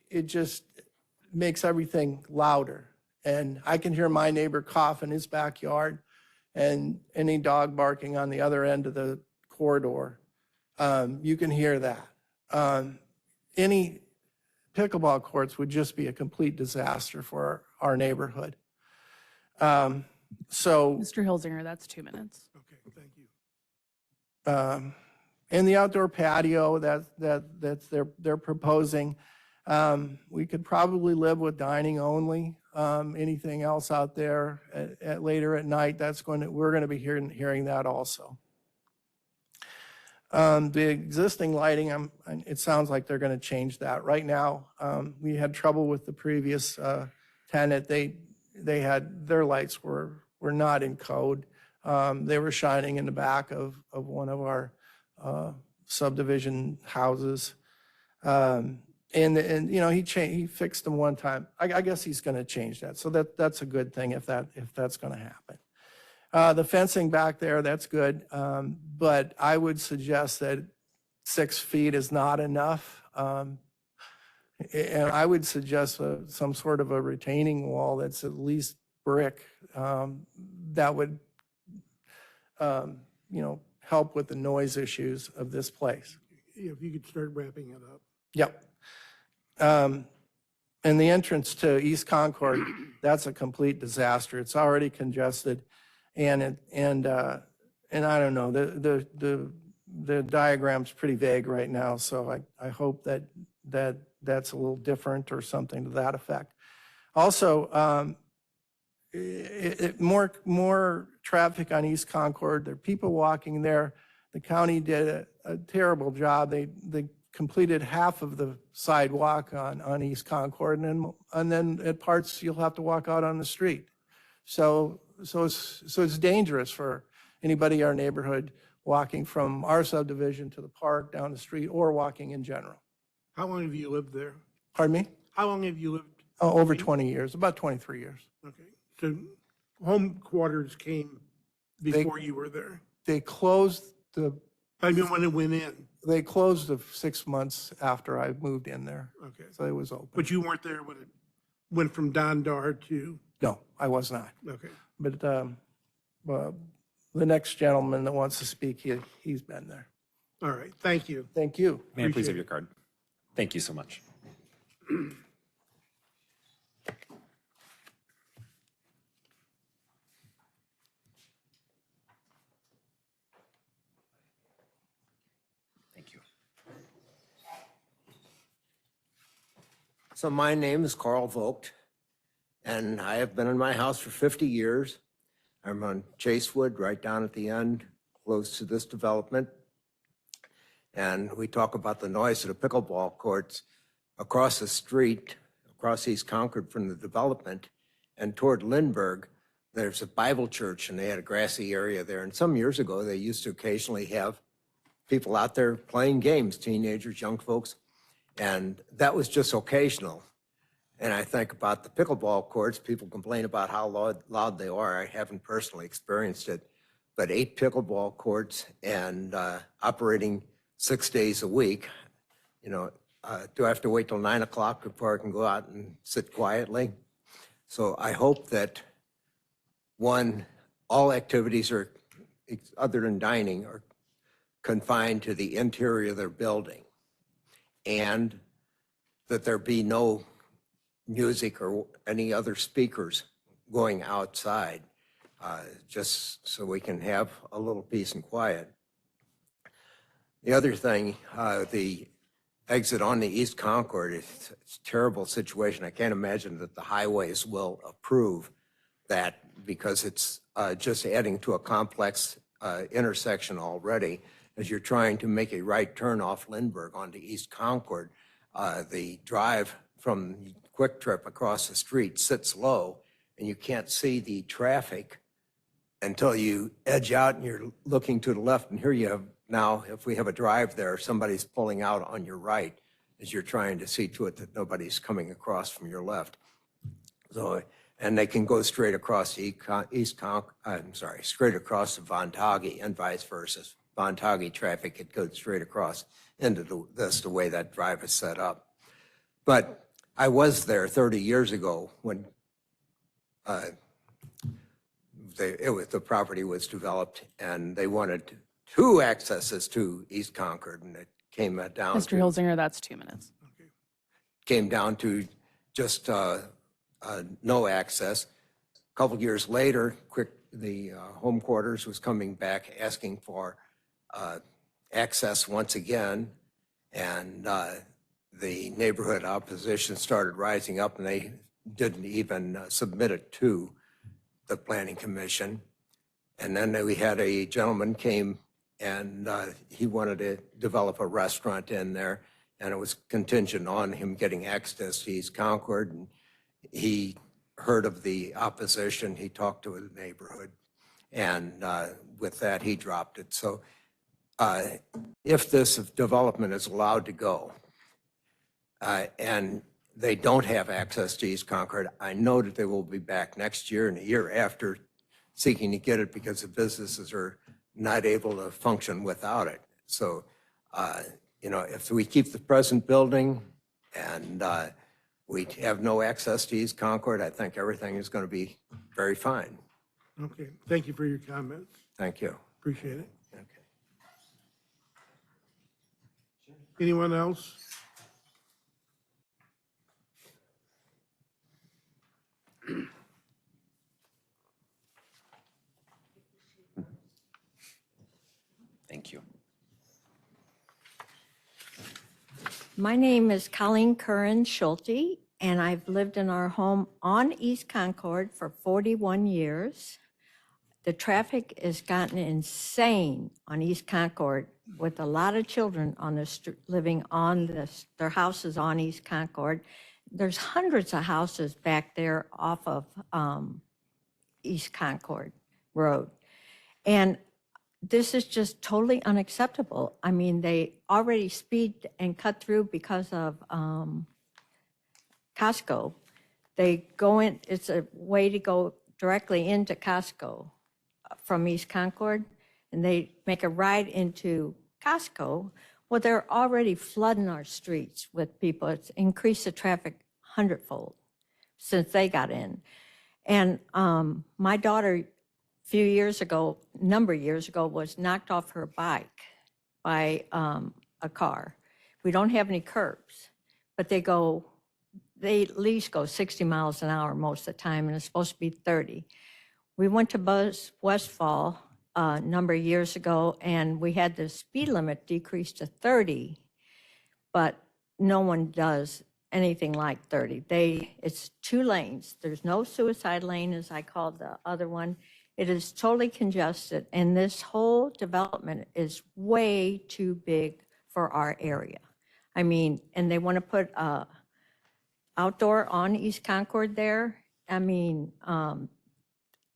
it just makes everything louder. And I can hear my neighbor cough in his backyard and any dog barking on the other end of the corridor. You can hear that. Any pickleball courts would just be a complete disaster for our neighborhood. So, Mr. Hilsinger, that's 2 minutes. Okay, thank you. in the outdoor patio that they're proposing, we could probably live with dining only. Anything else out there at later at night, we're going to be hearing that also. The existing lighting, it sounds like they're going to change that. Right now, we had trouble with the previous tenant. Their lights were not in code. They were shining in the back of one of our subdivision houses. And you know, he fixed them one time. I guess he's going to change that. So that's a good thing if that's going to happen. The fencing back there, that's good. But I would suggest that 6 feet is not enough. And I would suggest some sort of a retaining wall that's at least brick that would, you know, help with the noise issues of this place. If you could start wrapping it up. Yep. And the entrance to East Concord, that's a complete disaster. It's already congested. And I don't know, the diagram's pretty vague right now, so I hope that's a little different or something to that effect. Also, more traffic on East Concord. There are people walking there. The county did a terrible job. They completed half of the sidewalk on East Concord, and then at parts you'll have to walk out on the street. So it's dangerous for anybody in our neighborhood walking from our subdivision to the park, down the street, or walking in general. How long have you lived there? Pardon me? How long have you lived? Oh, over 20 years, about 23 years. Okay, so home quarters came before you were there? They closed I mean, when it went in? They closed 6 months after I moved in there. Okay. So it was open. But you weren't there when it went from Don Dar to? No, I was not. Okay. But the next gentleman that wants to speak, he's been there. All right, thank you. Thank you. May I please Appreciate have your card? Thank you so much. Thank you. So my name is Carl Vogt, and I have been in my house for 50 years. I'm on Chasewood, right down at the end, close to this development. And we talk about the noise of the pickleball courts across the street, across East Concord from the development, and toward Lindbergh, there's a Bible church, and they had a grassy area there. And some years ago, they used to occasionally have people out there playing games, teenagers, young folks, and that was just occasional. And I think about the pickleball courts, people complain about how loud they are. I haven't personally experienced it, but 8 pickleball courts and operating 6 days a week, do I have to wait till 9 o'clock before I can go out and sit quietly? So I hope that, one, all activities are, other than dining, are confined to the interior of their building, and that there be no music or any other speakers going outside, just so we can have a little peace and quiet. The other thing, the exit on the East Concord, it's a terrible situation. I can't imagine that the highways will approve that, because it's just adding to a complex intersection already. As you're trying to make a right turn off Lindbergh onto East Concord, the drive from Quick Trip across the street sits low, and you can't see the traffic until you edge out and you're looking to the left. And here you have now, if we have a drive there, somebody's pulling out on your right as you're trying to see to it that nobody's coming across from your left. So, and they can go straight across the straight across the Vontague and vice versa. Vontague traffic, it goes straight across into the way that drive is set up. But I was there 30 years ago when the property was developed, and they wanted 2 accesses to East Concord, and it came down Mr. Hilsinger, that's 2 minutes. Came down to just no access. A couple years later, the home quarters was coming back asking for access once again, and the neighborhood opposition started rising up, and they didn't even submit it to the Planning Commission. And then we had a gentleman came, and he wanted to develop a restaurant in there, and it was contingent on him getting access to East Concord. And he heard of the opposition, he talked to the neighborhood, and with that, he dropped it. So if this development is allowed to go, and they don't have access to East Concord, I know that they will be back next year and a year after seeking to get it, because the businesses are not able to function without it. So, if we keep the present building and we have no access to East Concord, I think everything is going to be very fine. Okay, thank you for your comments. Thank you. Appreciate it. Okay. Anyone else? Thank you. My name is Colleen Curran Schulte, and I've lived in our home on East Concord for 41 years. The traffic has gotten insane on East Concord with a lot of children on the living on their houses on East Concord. There's hundreds of houses back there off of East Concord Road. And this is just totally unacceptable. I mean, they already speed and cut through because of Costco. They go in, it's a way to go directly into Costco from East Concord, and they make a ride into Costco. Well, they're already flooding our streets with people. It's increased the traffic 100-fold since they got in. And my daughter, number of years ago, was knocked off her bike by a car. We don't have any curbs, but they at least go 60 miles an hour most of the time, and it's supposed to be 30. We went to Buzz Westfall a number of years ago, and we had the speed limit decreased to 30, but no one does anything like 30. It's 2 lanes. There's no suicide lane, as I called the other one. It is totally congested, and this whole development is way too big for our area. I mean, and they want to put outdoor on East Concord there. I mean, and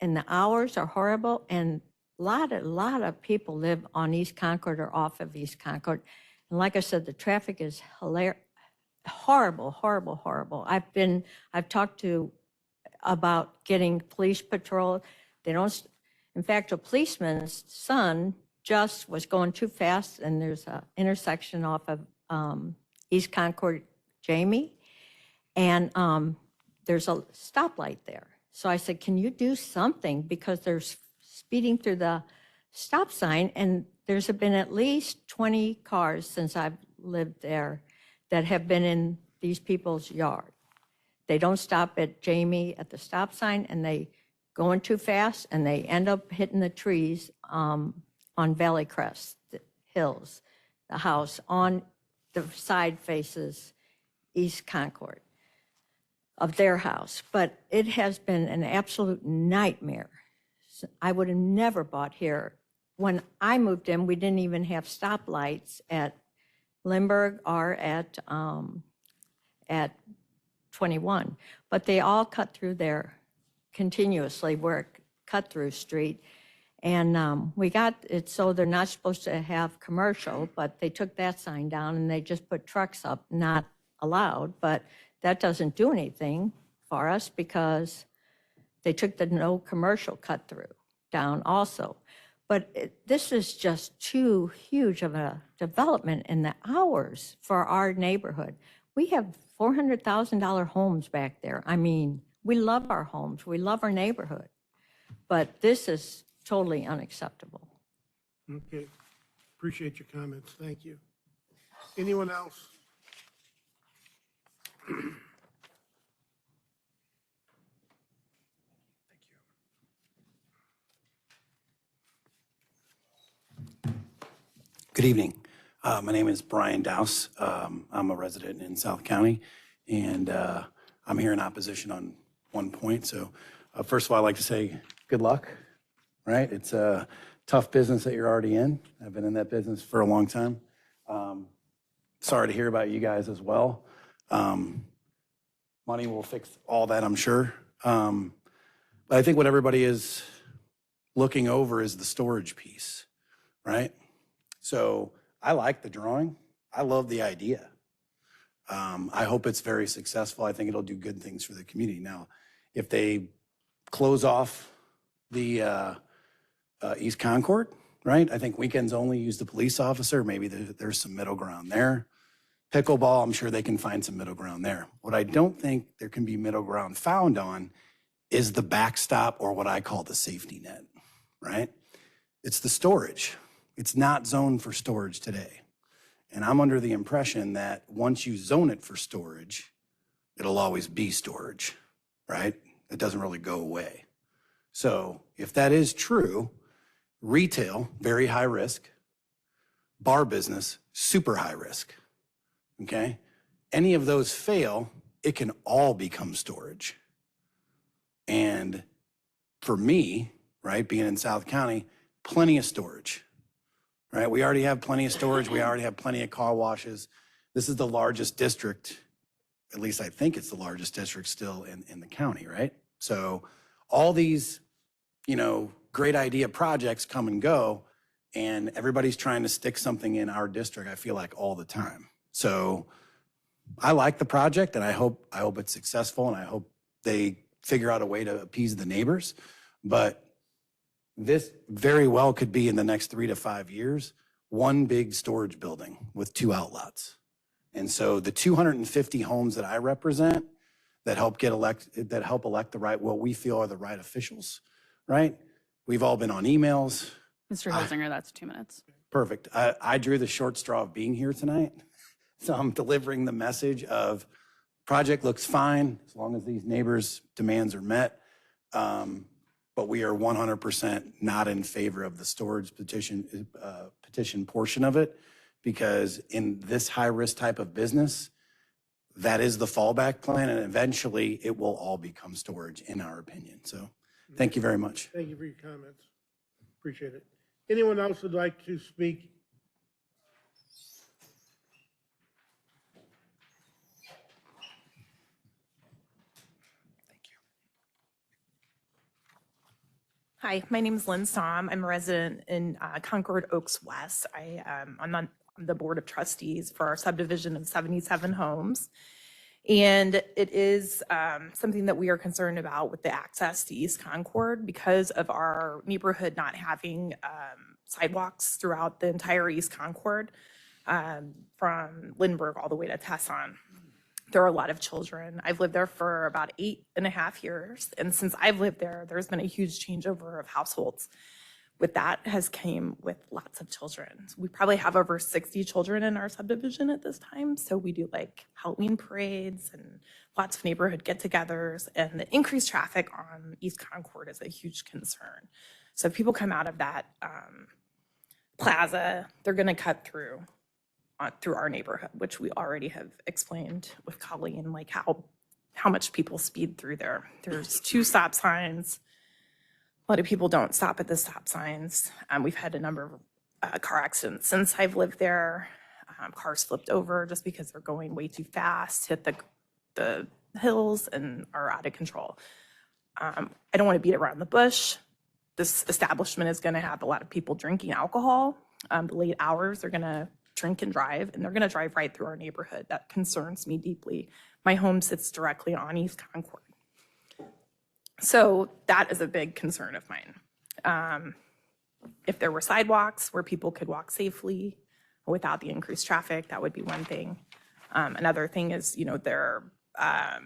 the hours are horrible, and a lot of people live on East Concord or off of East Concord. And like I said, the traffic is horrible, horrible, horrible. I've talked about getting police patrol. They don't, in fact, a policeman's son just was going too fast, and there's an intersection off of East Concord, Jamie, and there's a stoplight there. So I said, can you do something? Because they're speeding through the stop sign, and there's been at least 20 cars since I've lived there that have been in these people's yard. They don't stop at Jamie at the stop sign, and they going too fast, and they end up hitting the trees on Valley Crest Hills, the house on the side faces East Concord of their house. But it has been an absolute nightmare. I would have never bought here. When I moved in, we didn't even have stoplights at Lindbergh or at 21, but they all cut through there continuously. We're cut through street, and we got it so they're not supposed to have commercial, but they took that sign down and they just put trucks up, not allowed. But that doesn't do anything for us because they took the no commercial cut through down also. But this is just too huge of a development in the hours for our neighborhood. We have $400,000 homes back there. I mean, we love our homes, we love our neighborhood, but this is totally unacceptable. Okay, appreciate your comments, thank you. Anyone else? Good evening. My name is Brian Dowse. I'm a resident in South County, and I'm here in opposition on one point. So first of all, I'd like to say good luck, right? It's a tough business that you're already in. I've been in that business for a long time. Sorry to hear about you guys as well. Money will fix all that, I'm sure. But I think what everybody is looking over is the storage piece, right? So I like the drawing. I love the idea. I hope it's very successful. I think it'll do good things for the community. Now, if they close off the East Concord, right? I think weekends only use the police officer. Maybe there's some middle ground there. Pickleball, I'm sure they can find some middle ground there. What I don't think there can be middle ground found on is the backstop, or what I call the safety net, right? It's the storage. It's not zoned for storage today. And I'm under the impression that once you zone it for storage, it'll always be storage, right? It doesn't really go away. So if that is true, retail, very high risk, bar business, super high risk, okay? Any of those fail, it can all become storage. And for me, right, being in South County, plenty of storage, right? We already have plenty of storage. We already have plenty of car washes. This is the largest district, at least I think it's the largest district still in the county, right? So all these, you know, great idea projects come and go, and everybody's trying to stick something in our district, I feel like, all the time. So I like the project, and I hope it's successful, and I hope they figure out a way to appease the neighbors. But this very well could be, in the next 3 to 5 years, one big storage building with 2 outlets. And so the 250 homes that I represent that help elect the right, what we feel are the right officials, right? We've all been on emails. Mr. Hilsinger, that's 2 minutes. Perfect. I drew the short straw of being here tonight. So I'm delivering the message of project looks fine as long as these neighbors' demands are met. But we are 100% not in favor of the storage petition portion of it, because in this high-risk type of business, that is the fallback plan, and eventually it will all become storage, in our opinion. So thank you very much. Thank you for your comments. Appreciate it. Anyone else would like to speak? Hi, my name is Lynn Som. I'm a resident in Concord Oaks West. I'm on the board of trustees for our subdivision of 77 homes. And it is something that we are concerned about with the access to East Concord because of our neighborhood not having sidewalks throughout the entire East Concord, from Lindbergh all the way to Tesson. There are a lot of children. I've lived there for about 8.5 years. And since I've lived there, there's been a huge changeover of households. With that has came with lots of children. We probably have over 60 children in our subdivision at this time. So we do like Halloween parades and lots of neighborhood get-togethers, and the increased traffic on East Concord is a huge concern. So if people come out of that plaza, they're gonna cut through our neighborhood, which we already have explained with Colleen, like how much people speed through there. There's 2 stop signs. A lot of people don't stop at the stop signs. We've had a number of car accidents since I've lived there. Cars flipped over just because they're going way too fast, hit the hills, and are out of control. I don't want to beat around the bush. This establishment is going to have a lot of people drinking alcohol. The late hours, they're going to drink and drive, and they're going to drive right through our neighborhood. That concerns me deeply. My home sits directly on East Concord. So that is a big concern of mine. If there were sidewalks where people could walk safely without the increased traffic, that would be one thing. Another thing is, there are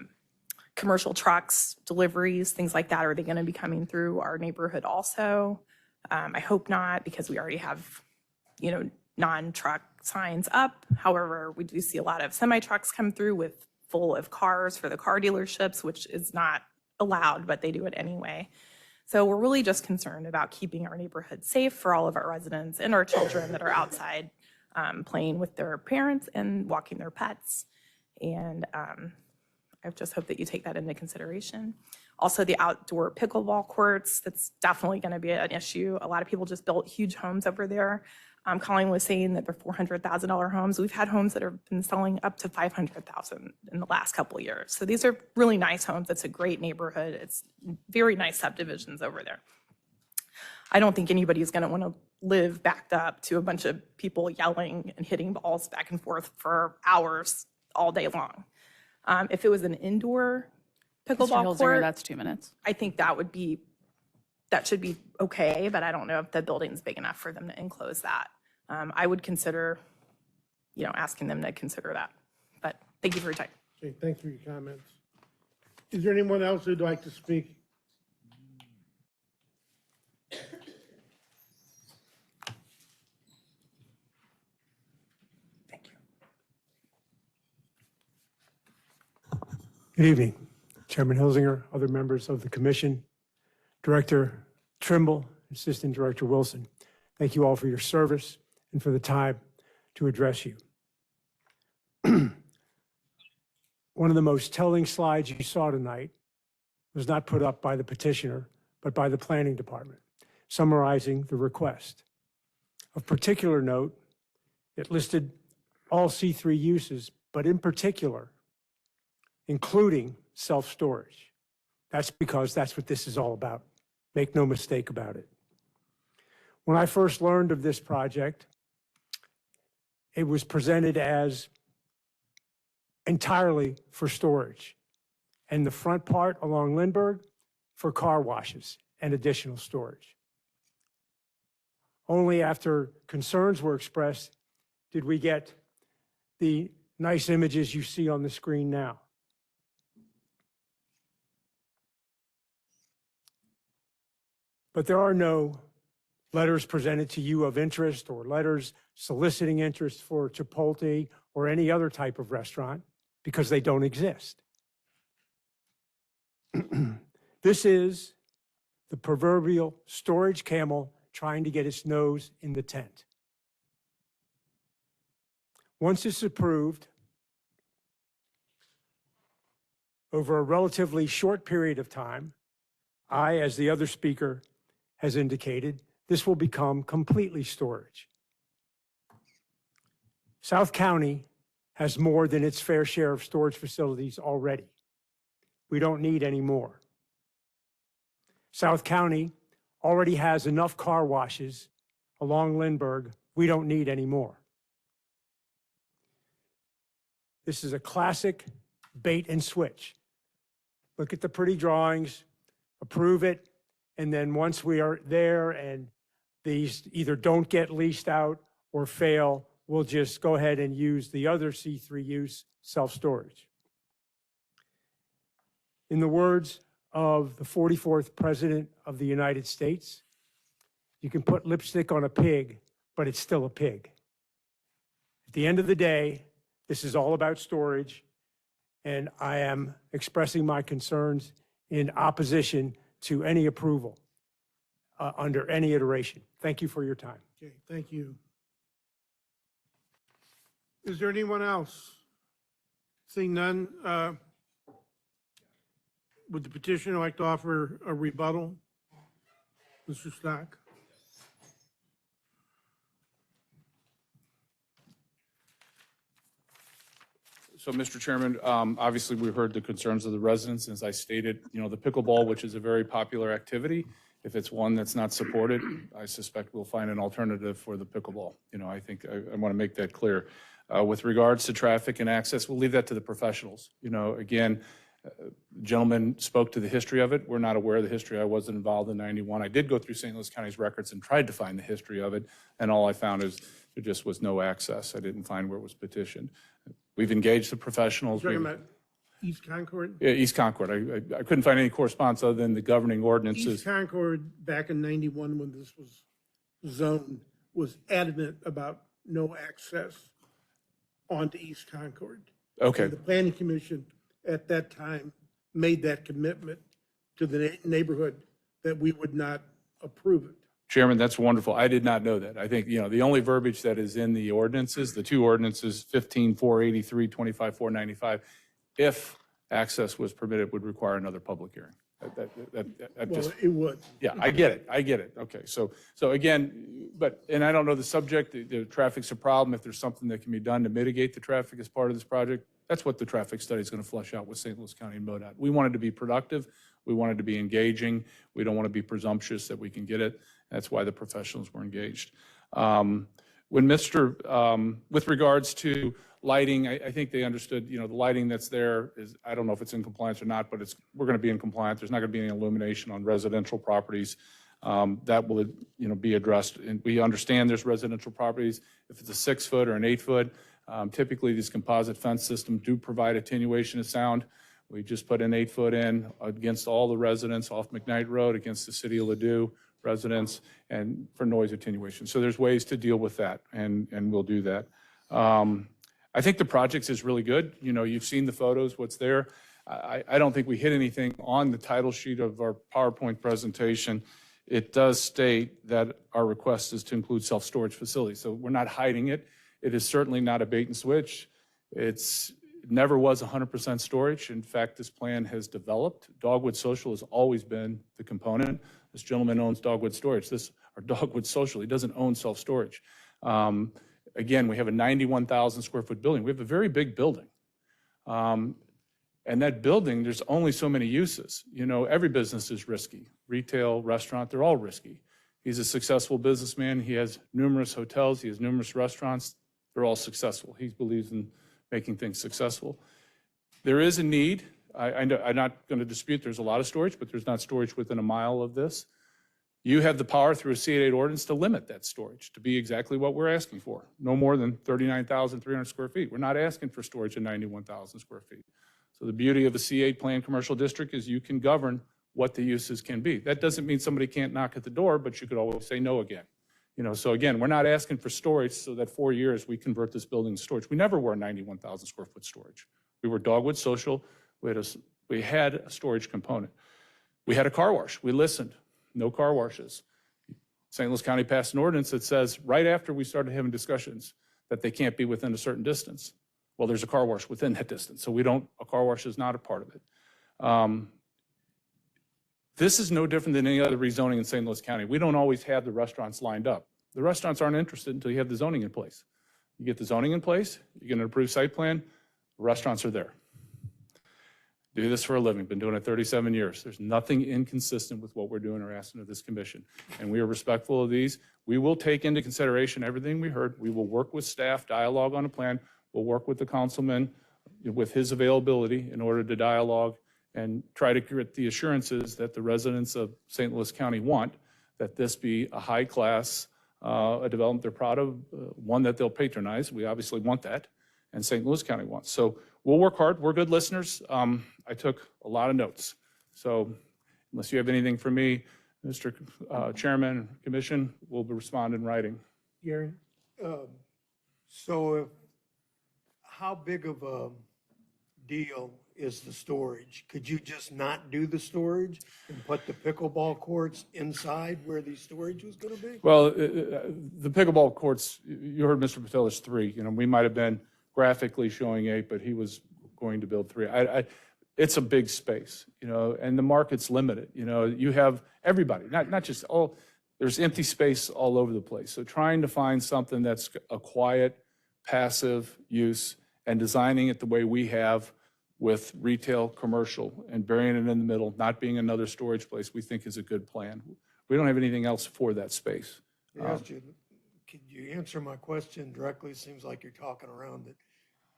commercial trucks, deliveries, things like that. Are they going to be coming through our neighborhood also? I hope not, because we already have, non-truck signs up. However, we do see a lot of semi-trucks come through full of cars for the car dealerships, which is not allowed, but they do it anyway. So we're really just concerned about keeping our neighborhood safe for all of our residents and our children that are outside playing with their parents and walking their pets. And I just hope that you take that into consideration. Also, the outdoor pickleball courts, that's definitely going to be an issue. A lot of people just built huge homes over there. Colleen was saying that they're $400,000 homes. We've had homes that have been selling up to $500,000 in the last couple of years. So these are really nice homes. It's a great neighborhood. It's very nice subdivisions over there. I don't think anybody is going to want to live backed up to a bunch of people yelling and hitting balls back and forth for hours all day long. If it was an indoor pickleball court, that's 2 minutes. I think that should be okay, but I don't know if the building's big enough for them to enclose that. I would consider, asking them to consider that. But thank you for your time. Okay, thanks for your comments. Is there anyone else who'd like to speak? Good evening. Chairman Hilsinger, other members of the commission, Director Trimble, Assistant Director Wilson. Thank you all for your service and for the time to address you. One of the most telling slides you saw tonight was not put up by the petitioner, but by the planning department, summarizing the request. Of particular note, it listed all C3 uses, but in particular, including self-storage. That's because that's what this is all about. Make no mistake about it. When I first learned of this project, it was presented as entirely for storage, and the front part along Lindbergh for car washes and additional storage. Only after concerns were expressed did we get the nice images you see on the screen now. But there are no letters presented to you of interest or letters soliciting interest for Chipotle or any other type of restaurant because they don't exist. This is the proverbial storage camel trying to get its nose in the tent. Once it's approved, over a relatively short period of time, I, as the other speaker has indicated, this will become completely storage. South County has more than its fair share of storage facilities already. We don't need any more. South County already has enough car washes along Lindbergh. We don't need any more. This is a classic bait and switch. Look at the pretty drawings, approve it, and then once we are there and these either don't get leased out or fail, we'll just go ahead and use the other C3 use, self-storage. In the words of the 44th President of the United States, you can put lipstick on a pig, but it's still a pig. At the end of the day, this is all about storage, and I am expressing my concerns in opposition to any approval under any iteration. Thank you for your time. Okay, thank you. Is there anyone else? Seeing none, would the petitioner like to offer a rebuttal? Mr. Stock? So, Mr. Chairman, obviously we heard the concerns of the residents. As I stated, the pickleball, which is a very popular activity, if it's one that's not supported, I suspect we'll find an alternative for the pickleball. I think I want to make that clear. With regards to traffic and access, we'll leave that to the professionals. Again, the gentleman spoke to the history of it. We're not aware of the history. I wasn't involved in 91. I did go through St. Louis County's records and tried to find the history of it, and all I found is there just was no access. I didn't find where it was petitioned. We've engaged the professionals. You're talking about East Concord? Yeah, East Concord. I couldn't find any correspondence other than the governing ordinances. East Concord, back in 91, when this was zoned, was adamant about no access onto East Concord. Okay. And the Planning Commission at that time made that commitment to the neighborhood that we would not approve it. Chairman, that's wonderful. I did not know that. I think, the only verbiage that is in the ordinances, the two ordinances, 15-483, 25-495, if access was permitted, would require another public hearing. Well, it would. Yeah, I get it. Okay, so again, and I don't know the subject, the traffic's a problem. If there's something that can be done to mitigate the traffic as part of this project, that's what the traffic study is going to flesh out with St. Louis County and MoDOT. We want it to be productive. We want it to be engaging. We don't want to be presumptuous that we can get it. That's why the professionals were engaged. With regards to lighting, I think they understood, the lighting that's there is, I don't know if it's in compliance or not, but we're going to be in compliance. There's not going to be any illumination on residential properties. That will, be addressed. And we understand there's residential properties. If it's a 6-foot or an 8-foot, typically these composite fence systems do provide attenuation of sound. We just put an 8-foot in against all the residents off McKnight Road, against the city of Ladue residents, and for noise attenuation. So there's ways to deal with that, and we'll do that. I think the project is really good. You've seen the photos, what's there. I don't think we hit anything on the title sheet of our PowerPoint presentation. It does state that our request is to include self-storage facilities. So we're not hiding it. It is certainly not a bait and switch. It never was 100% storage. In fact, this plan has developed. Dogwood Social has always been the component. This gentleman owns Dogwood Storage. Or Dogwood Social, he doesn't own self-storage. Again, we have a 91,000 square foot building. We have a very big building. And that building, there's only so many uses. You know, every business is risky. Retail, restaurant, they're all risky. He's a successful businessman. He has numerous hotels. He has numerous restaurants. They're all successful. He believes in making things successful. There is a need. I'm not going to dispute there's a lot of storage, but there's not storage within a mile of this. You have the power through a C8 ordinance to limit that storage to be exactly what we're asking for. No more than 39,300 square feet. We're not asking for storage of 91,000 square feet. So the beauty of a C8 planned commercial district is you can govern what the uses can be. That doesn't mean somebody can't knock at the door, but you could always say no again. You know, so again, we're not asking for storage so that 4 years we convert this building to storage. We never were 91,000 square foot storage. We were Dogwood Social. We had a storage component. We had a car wash. We listened. No car washes. St. Louis County passed an ordinance that says right after we started having discussions that they can't be within a certain distance. Well, there's a car wash within that distance. So a car wash is not a part of it. This is no different than any other rezoning in St. Louis County. We don't always have the restaurants lined up. The restaurants aren't interested until you have the zoning in place. You get the zoning in place, you get an approved site plan, the restaurants are there. Do this for a living, been doing it 37 years. There's nothing inconsistent with what we're doing or asking of this commission. And we are respectful of these. We will take into consideration everything we heard. We will work with staff, dialogue on a plan. We'll work with the councilman with his availability in order to dialogue and try to get the assurances that the residents of St. Louis County want, that this be a high-class a development they're proud of, one that they'll patronize. We obviously want that, and St. Louis County wants. So we'll work hard. We're good listeners. I took a lot of notes. So unless you have anything for me, Mr. Chairman, Commission, we'll respond in writing. Gary? So how big of a deal is the storage? Could you just not do the storage and put the pickleball courts inside where the storage was going to be? Well, the pickleball courts, you heard Mr. Patel, there's 3. You know, we might have been graphically showing 8, but he was going to build 3. It's a big space, you know, and the market's limited. You know, you have everybody, not just there's empty space all over the place. So trying to find something that's a quiet, passive use and designing it the way we have with retail, commercial, and burying it in the middle, not being another storage place, we think is a good plan. We don't have anything else for that space. I asked you, could you answer my question directly? It seems like you're talking around it.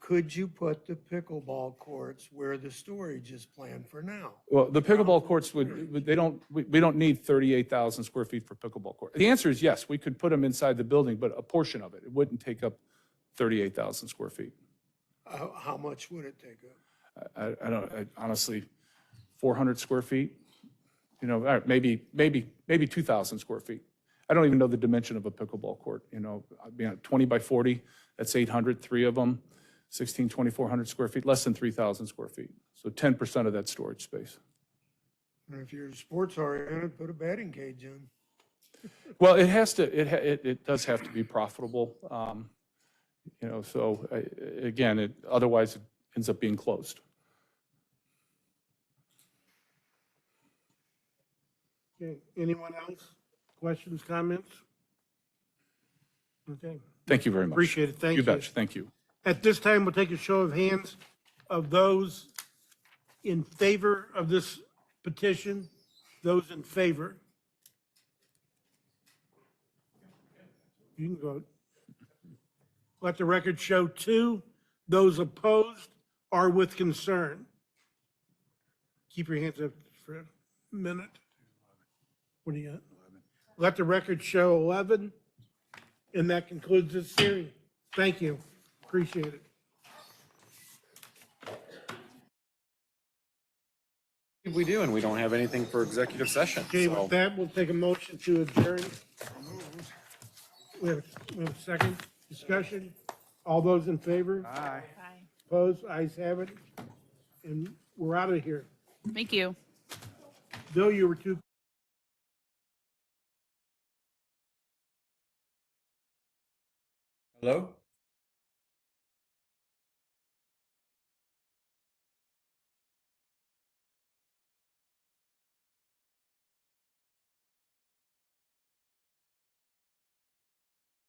Could you put the pickleball courts where the storage is planned for now? Well, the pickleball courts we don't need 38,000 square feet for pickleball court. The answer is yes, we could put them inside the building, but a portion of it. It wouldn't take up 38,000 square feet. How much would it take up? Honestly, 400 square feet, you know, maybe 2,000 square feet. I don't even know the dimension of a pickleball court, you know, 20 by 40, that's 800, 3 of them, 2,400 square feet, less than 3,000 square feet. So 10% of that storage space. And if you're sports oriented, put a batting cage in. Well, it does have to be profitable, you know, so again, otherwise it ends up being closed. Okay, anyone else? Questions, comments? Okay. Thank you very much. Appreciate it. Thank you. You betcha. Thank you. At this time, we'll take a show of hands of those in favor of this petition. Those in favor. You can vote. Let the record show 2. Those opposed are with concern. Keep your hands up for a minute. What do you got? Let the record show 11. And that concludes this hearing. Thank you. Appreciate it. We do, and we don't have anything for executive session. Okay, so- with that, we'll take a motion to adjourn. We have a second discussion. All those in favor? Aye. Opposed? Ayes have it. and we're out of here. Thank you. Bill, you were too. Hello?